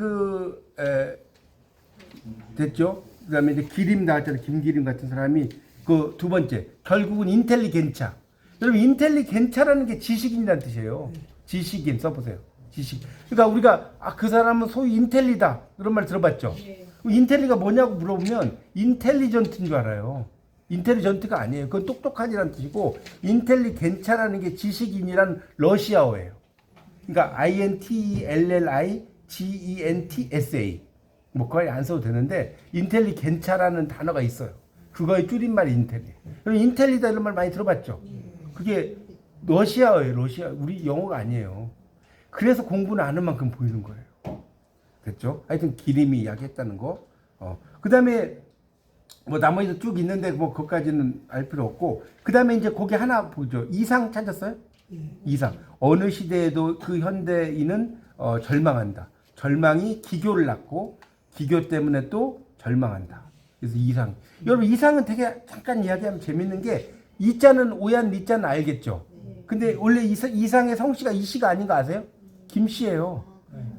됐죠? 그 다음에 이제 기림 나왔잖아요. 김기림 같은 사람이 그 두 번째. 결국은 인텔리겐차. 여러분, 인텔리겐차라는 게 지식인이라는 뜻이에요. 지식인 써보세요. 지식. 그러니까 우리가 그 사람은 소위 인텔리다. 그런 말 들어봤죠? 네. 인텔리가 뭐냐고 물어보면 인텔리전트인 줄 알아요. 인텔리전트가 아니에요. 그건 똑똑한이라는 뜻이고 인텔리겐차라는 게 지식인이란 러시아어예요. 그러니까 INTELLIGENTSA 뭐 거의 안 써도 되는데 인텔리겐차라는 단어가 있어요. 그거의 줄임말이 인텔리. 그럼 인텔리다 이런 말 많이 들어봤죠? 그게 러시아어예요. 러시아. 우리 영어가 아니에요. 그래서 공부는 아는 만큼 보이는 거예요. 됐죠? 하여튼 기림이 이야기했다는 거. 그 다음에 뭐 나머지도 쭉 있는데 뭐 그것까지는 알 필요 없고 그 다음에 이제 거기 하나 보죠. 이상 찾았어요? 이상. 어느 시대에도 그 현대인은 절망한다. 절망이 기교를 낳고 기교 때문에 또 절망한다. 그래서 이상. 여러분 이상은 되게 잠깐 이야기하면 재밌는 게 이자는 오얀 리자는 알겠죠? 근데 원래 이상의 성씨가 이씨가 아닌 거 아세요? 김씨예요.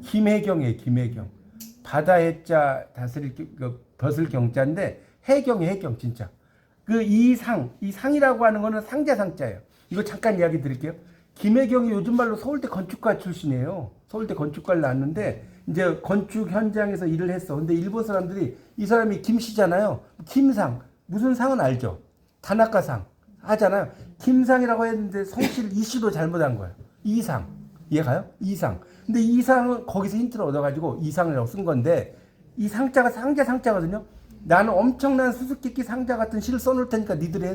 김혜경이에요. 김혜경. 바다의 자 다스릴 벼슬 경자인데 해경이에요. 해경 진짜. 그 이상이라고 하는 거는 상자상자예요. 이거 잠깐 이야기 드릴게요. 김혜경이 요즘 말로 서울대 건축가 출신이에요. 서울대 건축가를 나왔는데 이제 건축 현장에서 일을 했어. 근데 일본 사람들이 이 사람이 김씨잖아요. 김상 무슨 상은 알죠? 단학가상 하잖아요. 김상이라고 했는데 성씨를 이씨로 잘못한 거예요. 이상 이해가요? 이상. 근데 이상은 거기서 힌트를 얻어가지고 이상이라고 쓴 건데 이 상자가 상자거든요. 나는 엄청난 수수께끼 상자 같은 시를 써놓을 테니까 니들이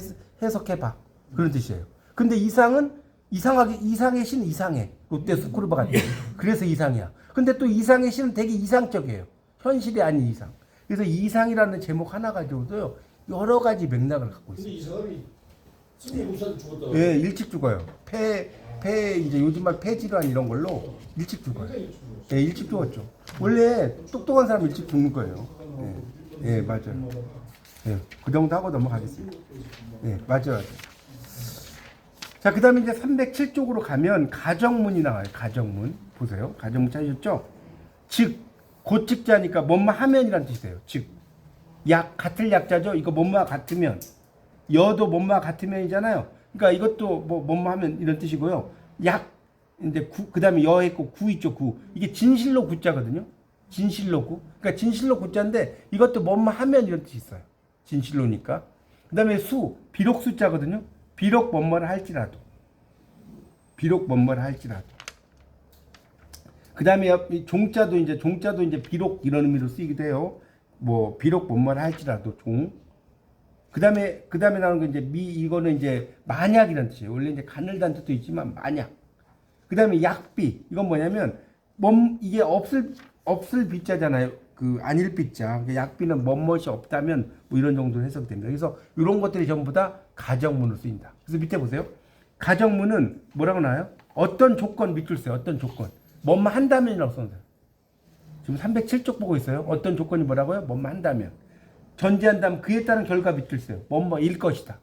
해석해봐. 그런 뜻이에요. 근데 이상의 시는 이상해. 롯데 스쿠르바 같은. 그래서 이상이야. 근데 또 이상의 시는 되게 이상적이에요. 현실이 아닌 이상. 그래서 이상이라는 제목 하나 가지고도요 여러 가지 맥락을 갖고 있어요. 근데 이 사람이 26살 죽었다. 예, 일찍 죽어요. 이제 요즘 말 폐질환 이런 걸로 일찍 죽어요. 예, 일찍 죽었죠. 원래 똑똑한 사람 일찍 죽는 거예요. 예, 맞아요. 예, 그 정도 하고 넘어가겠습니다. 예, 맞아요. 자, 그 다음에 이제 307쪽으로 가면 가정문이 나와요. 가정문. 보세요. 가정문 찾으셨죠? 즉, 고직자니까 뭐뭐 하면이란 뜻이에요. 즉, 같을 약자죠? 이거 뭐뭐 같으면. 여도 뭐뭐 같으면이잖아요. 그러니까 이것도 뭐뭐 하면 이런 뜻이고요. 이제 그다음에 여 했고 구 있죠. 구. 이게 진실로 구자거든요. 진실로 구. 그러니까 진실로 구자인데 이것도 뭐뭐 하면 이런 뜻이 있어요. 진실로니까. 그다음에 수. 비록 숫자거든요. 비록 뭐뭐를 할지라도. 비록 뭐뭐를 할지라도. 그다음에 종자도 이제 비록 이런 의미로 쓰이기도 해요. 뭐 비록 뭐뭐를 할지라도 종. 그다음에 나오는 게 이제 이거는 이제 만약이라는 뜻이에요. 원래 이제 가늘다는 뜻도 있지만 만약. 그다음에 약비. 이건 뭐냐면 이게 없을 비자잖아요. 그 아닐 비자. 그러니까 약비는 뭐뭇이 없다면 뭐 이런 정도로 해석됩니다. 그래서 이런 것들이 전부 다 가정문으로 쓰인다. 그래서 밑에 보세요. 가정문은 뭐라고 나와요? 어떤 조건 밑줄 써요. 어떤 조건. 뭐뭐 한다면이라고 써요. 지금 307쪽 보고 있어요. 어떤 조건이 뭐라고요? 뭐뭐 한다면. 전제한다면 그에 따른 결과 밑줄 써요. 뭐뭐일 것이다.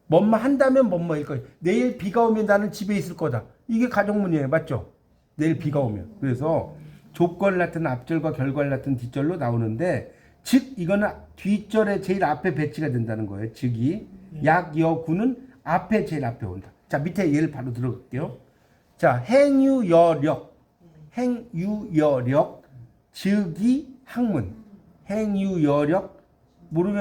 뭐뭐 한다면 뭐뭐일 것이다. 내일 비가 오면 나는 집에 있을 거다. 이게 가정문이에요. 맞죠? 내일 비가 오면. 그래서 조건을 나타낸 앞절과 결과를 나타낸 뒷절로 나오는데 즉 이거는 뒷절에 제일 앞에 배치가 된다는 거예요. 즉이 약여구는 앞에 제일 앞에 온다. 자 밑에 예를 바로 들어볼게요. 자 행유여력 즉이 학문 행유여력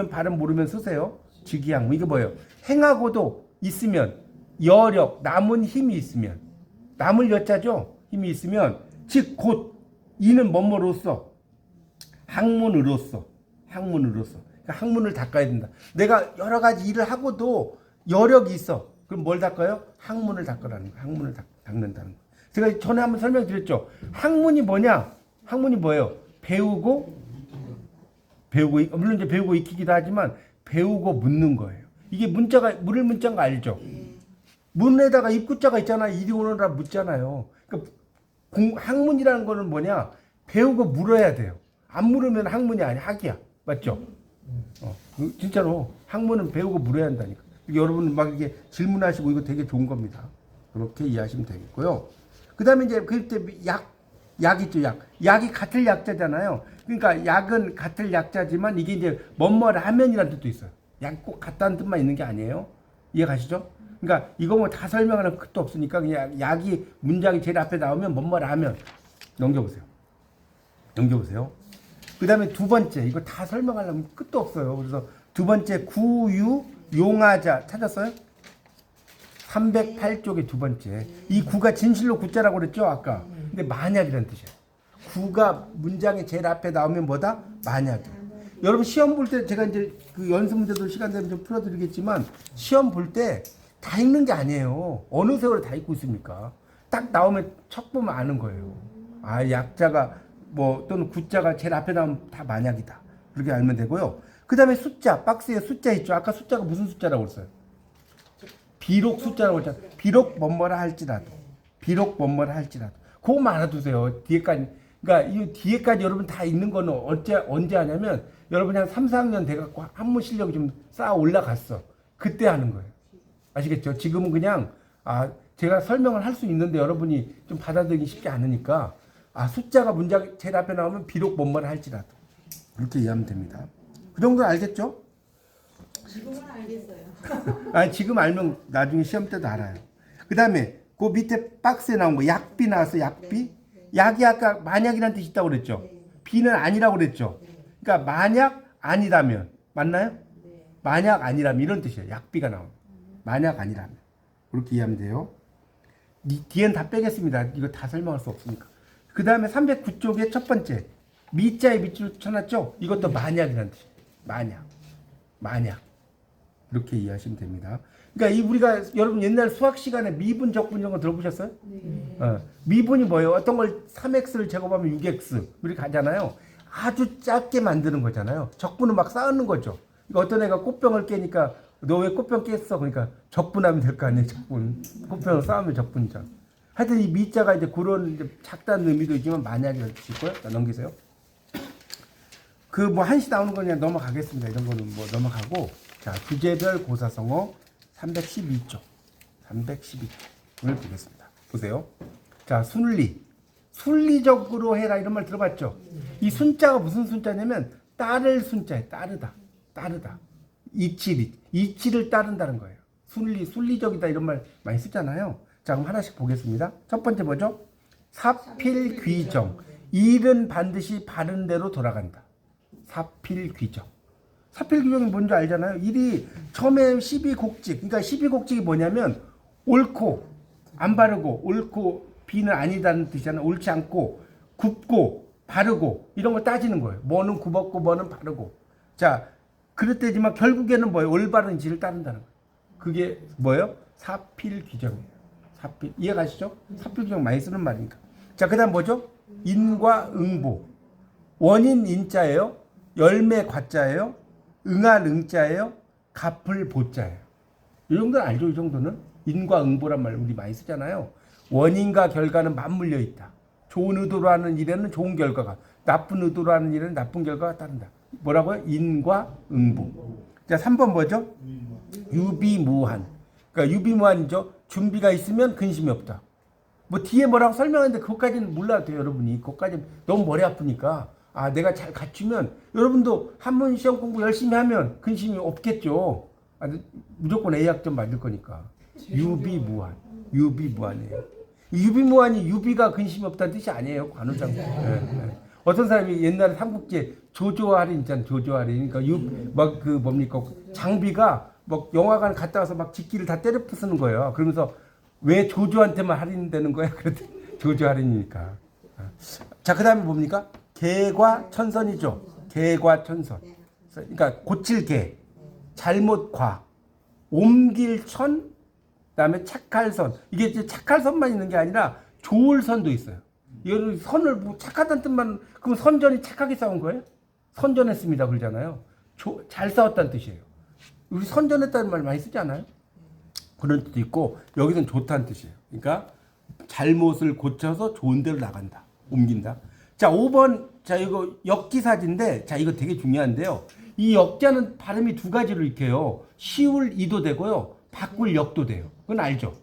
발음 모르면 쓰세요. 즉이 학문 이게 뭐예요? 행하고도 있으면 여력 남은 힘이 있으면 남을 여자죠. 힘이 있으면 즉 곧 이는 뭐뭐로서 학문으로서 그러니까 학문을 닦아야 된다. 내가 여러 가지 일을 하고도 여력이 있어. 그럼 뭘 닦아요? 학문을 닦으라는 거예요. 학문을 닦는다는 거예요. 제가 전에 한번 설명드렸죠. 학문이 뭐냐? 학문이 뭐예요? 배우고 물론 이제 배우고 익히기도 하지만 배우고 묻는 거예요. 이게 물을 문자인 거 알죠? 문에다가 입구자가 있잖아요. 이리 오너라 묻잖아요. 그러니까 학문이라는 거는 뭐냐? 배우고 물어야 돼요. 안 물으면 학문이 아니야. 학이야. 맞죠? 진짜로 학문은 배우고 물어야 한다니까. 여러분 막 이게 질문하시고 이거 되게 좋은 겁니다. 그렇게 이해하시면 되겠고요. 그 다음에 이제 그때 약 있죠. 약이 같을 약자잖아요. 그러니까 약은 같을 약자지만 이게 이제 뭐뭐를 하면이라는 뜻도 있어요. 약이 꼭 같다는 뜻만 있는 게 아니에요. 이해 가시죠? 그러니까 이거 뭐 다 설명하는 끝도 없으니까 그냥 약이 문장이 제일 앞에 나오면 뭐뭐를 하면 넘겨보세요. 그 다음에 두 번째 이거 다 설명하려면 끝도 없어요. 그래서 두 번째 구유 용하자 찾았어요? 308쪽의 두 번째 이 구가 진실로 구자라고 그랬죠 아까. 근데 만약이라는 뜻이에요. 구가 문장의 제일 앞에 나오면 뭐다? 만약이야. 여러분 시험 볼 때 제가 이제 그 연습 문제도 시간 되면 좀 풀어드리겠지만 시험 볼 때 다 읽는 게 아니에요. 어느 세월에 다 읽고 있습니까? 딱 나오면 척 보면 아는 거예요. 아 약자가 뭐 또는 구자가 제일 앞에 나오면 다 만약이다. 그렇게 알면 되고요. 그 다음에 숫자 박스에 숫자 있죠. 아까 숫자가 무슨 숫자라고 그랬어요? 비록 숫자라고 했잖아요. 비록 뭐뭐라 할지라도 그거만 알아두세요. 뒤에까지. 그러니까 이 뒤에까지 여러분 다 읽는 거는 언제 하냐면 여러분이 한 3, 4학년 돼갖고 한문 실력이 좀 쌓아 올라갔어. 그때 하는 거예요. 아시겠죠? 지금은 그냥 제가 설명을 할 수 있는데 여러분이 좀 받아들이기 쉽지 않으니까 숫자가 문장 제일 앞에 나오면 비록 뭐뭐라 할지라도 이렇게 이해하면 됩니다. 그 정도는 알겠죠? 지금은 알겠어요. 지금 알면 나중에 시험 때도 알아요. 그 다음에 그 밑에 박스에 나온 거 약비 나왔어. 약비. 약이 아까 만약이라는 뜻이 있다고 그랬죠. 비는 아니라고 그랬죠. 그러니까 만약 아니라면 맞나요? 만약 아니라면 이런 뜻이에요. 약비가 나오면. 만약 아니라면 그렇게 이해하면 돼요. 뒤엔 다 빼겠습니다. 이거 다 설명할 수 없으니까. 그 다음에 309쪽의 첫 번째 미자에 밑줄 쳐놨죠. 이것도 만약이라는 뜻이에요. 만약 이렇게 이해하시면 됩니다. 그러니까 우리가 여러분 옛날 수학 시간에 미분 적분 이런 거 들어보셨어요? 네. 미분이 뭐예요? 어떤 걸 3x를 제곱하면 6x 이렇게 가잖아요. 아주 짧게 만드는 거잖아요. 적분은 막 쌓는 거죠. 그러니까 어떤 애가 꽃병을 깨니까 너 왜 꽃병 깼어? 그러니까 적분하면 될 거 아니에요. 적분. 꽃병을 쌓으면 적분이죠. 하여튼 이 미자가 이제 그런 이제 작다는 의미도 있지만 만약이라는 뜻이고요. 자, 넘기세요. 그 뭐 한시 나오는 거 그냥 넘어가겠습니다. 이런 거는 뭐 넘어가고. 자, 주제별 고사성어 312쪽. 312쪽을 보겠습니다. 보세요. 자, 순리적으로 해라 이런 말 들어봤죠? 이 순자가 무슨 순자냐면 따를 순자에 따르다. 이치를 따른다는 거예요. 순리적이다 이런 말 많이 쓰잖아요. 자, 그럼 하나씩 보겠습니다. 첫 번째 뭐죠? 사필귀정. 일은 반드시 바른 대로 돌아간다. 사필귀정. 사필귀정이 뭔지 알잖아요. 일이 처음에 12곡직. 그러니까 12곡직이 뭐냐면 옳고 안 바르고 옳고 B는 아니다는 뜻이잖아요. 옳지 않고 굽고 바르고 이런 걸 따지는 거예요. 뭐는 굽었고 뭐는 바르고. 자, 그랬대지만 결국에는 뭐예요? 올바른 지를 따른다는 거예요. 그게 뭐예요? 사필귀정이에요. 사필. 이해가시죠? 사필귀정 많이 쓰는 말이니까. 자, 그 다음 뭐죠? 인과 응보. 원인 인자예요. 열매 과자예요. 응할 응자예요. 갚을 보자예요. 이 정도는 알죠? 이 정도는? 인과 응보란 말 우리 많이 쓰잖아요. 원인과 결과는 맞물려 있다. 좋은 의도로 하는 일에는 좋은 결과가, 나쁜 의도로 하는 일에는 나쁜 결과가 따른다. 뭐라고요? 인과 응보. 자, 3번 뭐죠? 유비무한. 그러니까 유비무한이죠. 준비가 있으면 근심이 없다. 뭐 뒤에 뭐라고 설명했는데 그것까지는 몰라도 돼요, 여러분이. 그것까지 너무 머리 아프니까. 아, 내가 잘 갖추면 여러분도 한번 시험 공부 열심히 하면 근심이 없겠죠. 아, 무조건 A학점 맞을 거니까. 유비무한. 유비무한이에요. 유비무한이 유비가 근심이 없다는 뜻이 아니에요. 관우장. 네. 어떤 사람이 옛날에 삼국지에 조조할인 있잖아요. 조조할인. 그러니까 막 그 뭡니까? 장비가 막 영화관 갔다 와서 막 직기를 다 때려 부수는 거예요. 그러면서 왜 조조한테만 할인되는 거야? 그랬더니 조조 할인이니까. 자, 그 다음에 뭡니까? 개과 천선이죠. 개과 천선. 그러니까 고칠 개, 잘못 과, 옮길 천, 그다음에 착할 선. 이게 이제 착할 선만 있는 게 아니라 좋을 선도 있어요. 이거는 선을 뭐 착하다는 뜻만, 그럼 선전이 착하게 싸운 거예요? 선전했습니다 그러잖아요. 잘 싸웠다는 뜻이에요. 우리 선전했다는 말 많이 쓰지 않아요? 그런 뜻도 있고 여기서는 좋다는 뜻이에요. 그러니까 잘못을 고쳐서 좋은 데로 나간다. 옮긴다. 자, 5번. 자, 이거 역기사지인데, 자, 이거 되게 중요한데요. 이 역자는 발음이 두 가지로 익혀요. 시울 이도 되고요. 바꿀 역도 돼요. 그건 알죠?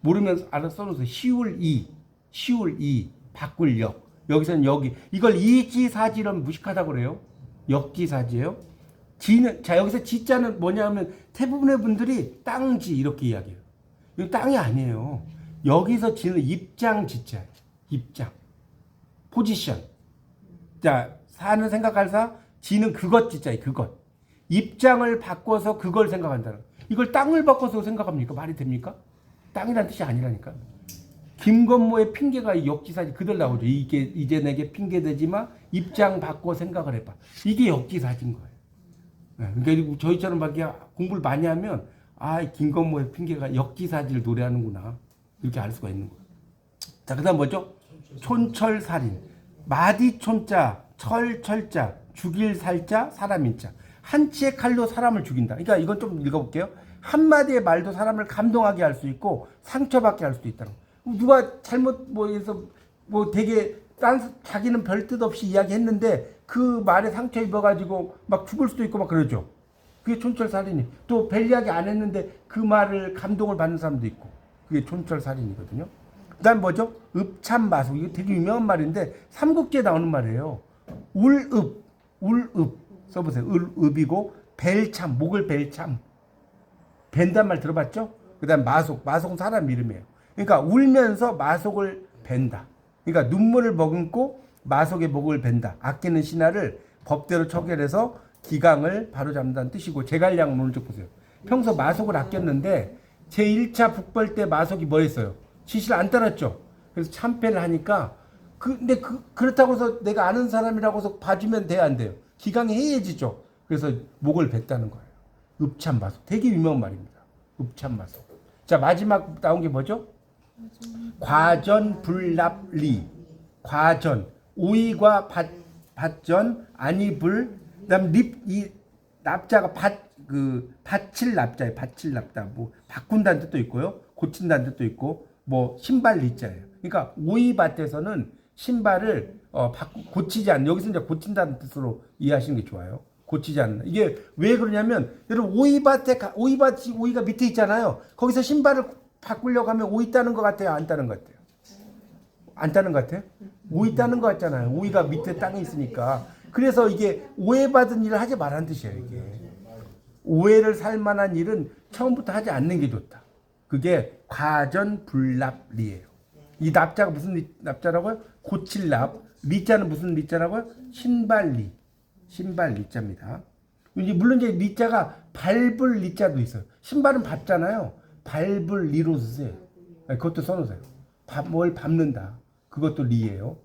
모르면 알아서 써놓으세요. 시울 이, 바꿀 역. 여기서는 여기. 이걸 이지사지는 무식하다고 그래요. 역지사지예요. 지는, 자, 여기서 지자는 뭐냐 하면 대부분의 분들이 땅지 이렇게 이야기해요. 이거 땅이 아니에요. 여기서 지는 입장 지자예요. 입장. 포지션. 자, 사는 생각할 사, 지는 그것 지자예요. 그것. 입장을 바꿔서 그걸 생각한다는 거예요. 이걸 땅을 바꿔서 생각합니까? 말이 됩니까? 땅이란 뜻이 아니라니까. 김건모의 핑계가 역지사지 그들 나오죠. 이게 이제 내게 핑계대지 마. 입장 바꿔 생각을 해봐. 이게 역지사지인 거예요. 그러니까 저희처럼 막 공부를 많이 하면 아, 김건모의 핑계가 역지사지를 노래하는구나. 이렇게 알 수가 있는 거예요. 자, 그다음 뭐죠? 촌철살인. 마디촌자, 철자, 죽일 살자, 사람인자. 한치의 칼로 사람을 죽인다. 그러니까 이건 좀 읽어볼게요. 한마디의 말도 사람을 감동하게 할 수 있고 상처받게 할 수도 있다는 거예요. 누가 잘못 해서 되게 자기는 별 뜻 없이 이야기했는데 그 말에 상처 입어가지고 막 죽을 수도 있고 막 그러죠. 그게 촌철살인이. 또 별 이야기 안 했는데 그 말을 감동을 받는 사람도 있고. 그게 촌철살인이거든요. 그 다음 뭐죠? 읍참마속. 이거 되게 유명한 말인데 삼국지에 나오는 말이에요. 울읍 써보세요. 읍이고 벨참, 목을 벨참. 벤단 말 들어봤죠? 그 다음 마속은 사람 이름이에요. 그러니까 울면서 마속을 벤다. 그러니까 눈물을 머금고 마속의 목을 벤다. 아끼는 신하를 법대로 처결해서 기강을 바로잡는다는 뜻이고, 제갈량 오늘 좀 보세요. 평소 마속을 아꼈는데 제1차 북벌 때 마속이 뭐 했어요? 지시를 안 따랐죠. 그래서 참패를 하니까 근데 그렇다고 해서 내가 아는 사람이라고 해서 봐주면 돼야 안 돼요. 기강이 해해지죠. 그래서 목을 뱉다는 거예요. 읍참마속. 되게 유명한 말입니다. 읍참마속. 자, 마지막 나온 게 뭐죠? 과전불납리. 과전. 오이과 밭전, 아니불. 그다음 이 납자가 밭칠 납자예요. 밭칠 납자. 뭐 바꾼다는 뜻도 있고요. 고친다는 뜻도 있고, 뭐 신발 리자예요. 그러니까 오이밭에서는 신발을 고치지 않는, 여기서 이제 고친다는 뜻으로 이해하시는 게 좋아요. 고치지 않는. 이게 왜 그러냐면, 여러분 오이가 밑에 있잖아요. 거기서 신발을 바꾸려고 하면 오이 따는 것 같아요? 안 따는 것 같아요? 안 따는 것 같아요? 오이 따는 것 같잖아요. 오이가 밑에 땅에 있으니까. 그래서 이게 오해받은 일을 하지 말라는 뜻이에요. 이게 오해를 살 만한 일은 처음부터 하지 않는 게 좋다. 그게 과전불납리예요. 이 납자가 무슨 납자라고요? 고칠납. 리자는 무슨 리자라고요? 신발리. 신발리자입니다. 이제 물론 이제 리자가 밟을 리자도 있어요. 신발은 밟잖아요. 밟을 리로 쓰세요. 그것도 써놓으세요. 뭘 밟는다. 그것도 리예요.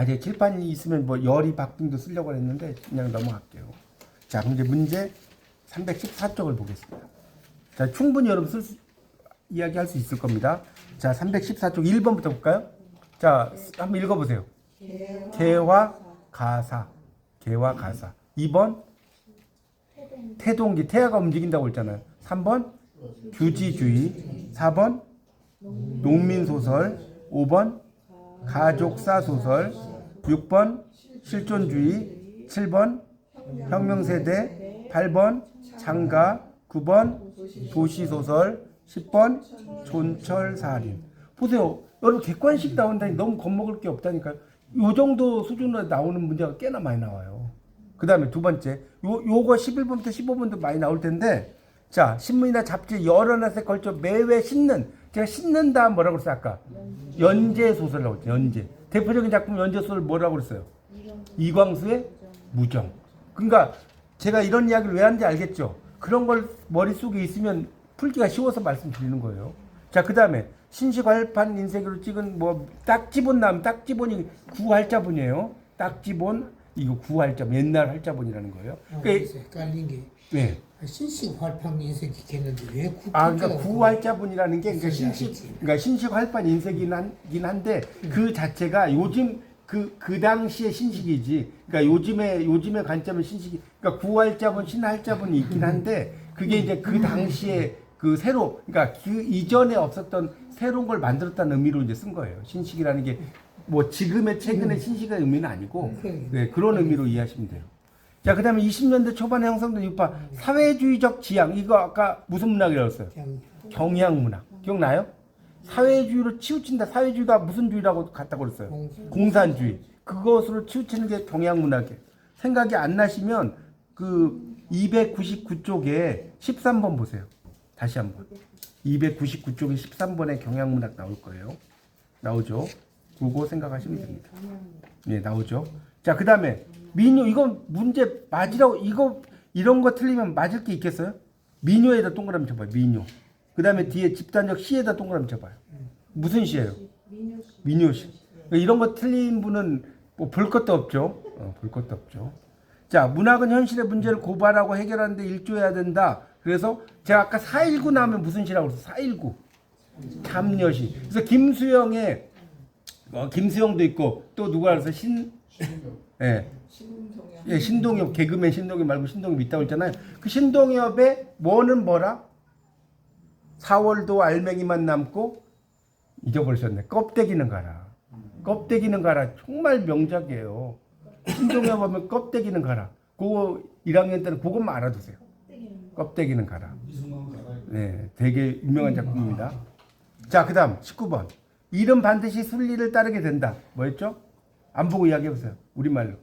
이제 칠판이 있으면 뭐 열이 박빙도 쓰려고 했는데 그냥 넘어갈게요. 자, 그럼 이제 문제 314쪽을 보겠습니다. 자, 충분히 여러분 이야기할 수 있을 겁니다. 자, 314쪽 1번부터 볼까요? 자, 한번 읽어보세요. 개화 가사. 개화 가사. 2번 태동기. 태아가 움직인다고 했잖아요. 3번 규지주의. 4번 농민소설. 5번 가족사 소설. 6번 실존주의. 7번 혁명세대. 8번 장가. 9번 도시소설. 10번 촌철살인. 보세요. 여러분 객관식 나온다니 너무 겁먹을 게 없다니까요. 요 정도 수준으로 나오는 문제가 꽤나 많이 나와요. 그 다음에 두 번째 요거 11번부터 15번도 많이 나올 텐데, 자, 신문이나 잡지 여러 날에 걸쳐 매회 싣는, 제가 싣는다 뭐라고 그랬어요 아까? 연재소설이라고 했죠. 연재. 대표적인 작품 연재소설 뭐라고 그랬어요? 이광수의 무정. 그러니까 제가 이런 이야기를 왜 하는지 알겠죠? 그런 걸 머릿속에 있으면 풀기가 쉬워서 말씀드리는 거예요. 자, 그 다음에 신식활판 인쇄기로 찍은 뭐 딱지본 나오면 딱지본이 구활자본이에요. 딱지본 이거 구활자본, 옛날 활자본이라는 거예요. 그래서 헷갈린 게 네. 신식 활판 인쇄기 했는데 왜 구? 그러니까 구활자본이라는 게 그러니까 신식활판 인쇄기긴 한데 그 자체가 요즘 그 당시의 신식이지. 그러니까 요즘의 관점은 신식이. 그러니까 구활자본, 신활자본이 있긴 한데 그게 이제 그 당시에 그 새로, 그러니까 그 이전에 없었던 새로운 걸 만들었다는 의미로 이제 쓴 거예요. 신식이라는 게 뭐 지금의 최근의 신식의 의미는 아니고, 네, 그런 의미로 이해하시면 돼요. 자, 그 다음에 20년대 초반에 형성된 유파 사회주의적 지향. 이거 아까 무슨 문학이라고 했어요? 경향문학. 기억나요? 사회주의로 치우친다. 사회주의가 무슨 주의라고 갖다고 그랬어요? 공산주의. 그것으로 치우치는 게 경향문학이에요. 생각이 안 나시면 그 299쪽에 13번 보세요. 다시 한번. 299쪽에 13번에 경향문학 나올 거예요. 나오죠? 그거 생각하시면 됩니다. 네, 나오죠? 자, 그 다음에 민요. 이건 문제 맞으라고, 이런 거 틀리면 맞을 게 있겠어요? 민요에다 동그라미 쳐봐요. 민요. 그 다음에 뒤에 집단적 시에다 동그라미 쳐봐요. 무슨 시예요? 민요시. 이런 거 틀린 분은 뭐 볼 것도 없죠. 볼 것도 없죠. 자, 문학은 현실의 문제를 고발하고 해결하는데 일조해야 된다. 그래서 제가 아까 4.19 나오면 무슨 시라고 그랬어요? 4.19. 참여시. 그래서 김수영도 있고 또 누가 알아서 신동엽, 개그맨 신동엽 말고 신동엽 있다고 했잖아요. 그 신동엽의 뭐는 뭐라? 4월도 알맹이만 남고 잊어버리셨네. 껍데기는 가라. 껍데기는 가라. 정말 명작이에요. 신동엽 하면 껍데기는 가라. 그거 1학년 때는 그것만 알아두세요. 껍데기는 가라. 네, 되게 유명한 작품입니다. 자, 그 다음 19번. 일은 반드시 순리를 따르게 된다. 뭐였죠? 안 보고 이야기해보세요. 우리말로.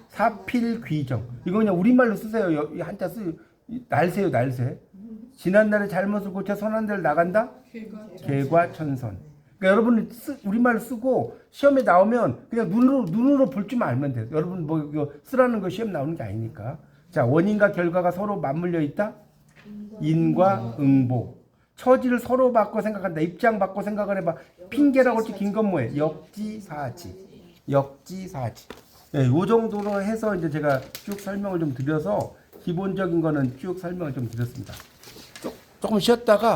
사필귀정. 이거 그냥 우리말로 쓰세요. 한자 날새요, 날새. 지난날의 잘못을 고쳐 선한 데를 나간다? 개과천선. 그러니까 여러분 우리말로 쓰고 시험에 나오면 그냥 눈으로 볼 줄만 알면 돼요. 여러분 뭐 이거 쓰라는 거 시험 나오는 게 아니니까. 자, 원인과 결과가 서로 맞물려 있다? 인과 응보. 처지를 서로 바꿔 생각한다. 입장 바꿔 생각을 해봐. 핑계라고 할지 긴 건 뭐예요? 역지사지. 역지사지. 네, 요 정도로 해서 이제 제가 쭉 설명을 좀 드려서 기본적인 거는 쭉 설명을 좀 드렸습니다. 조금 쉬었다가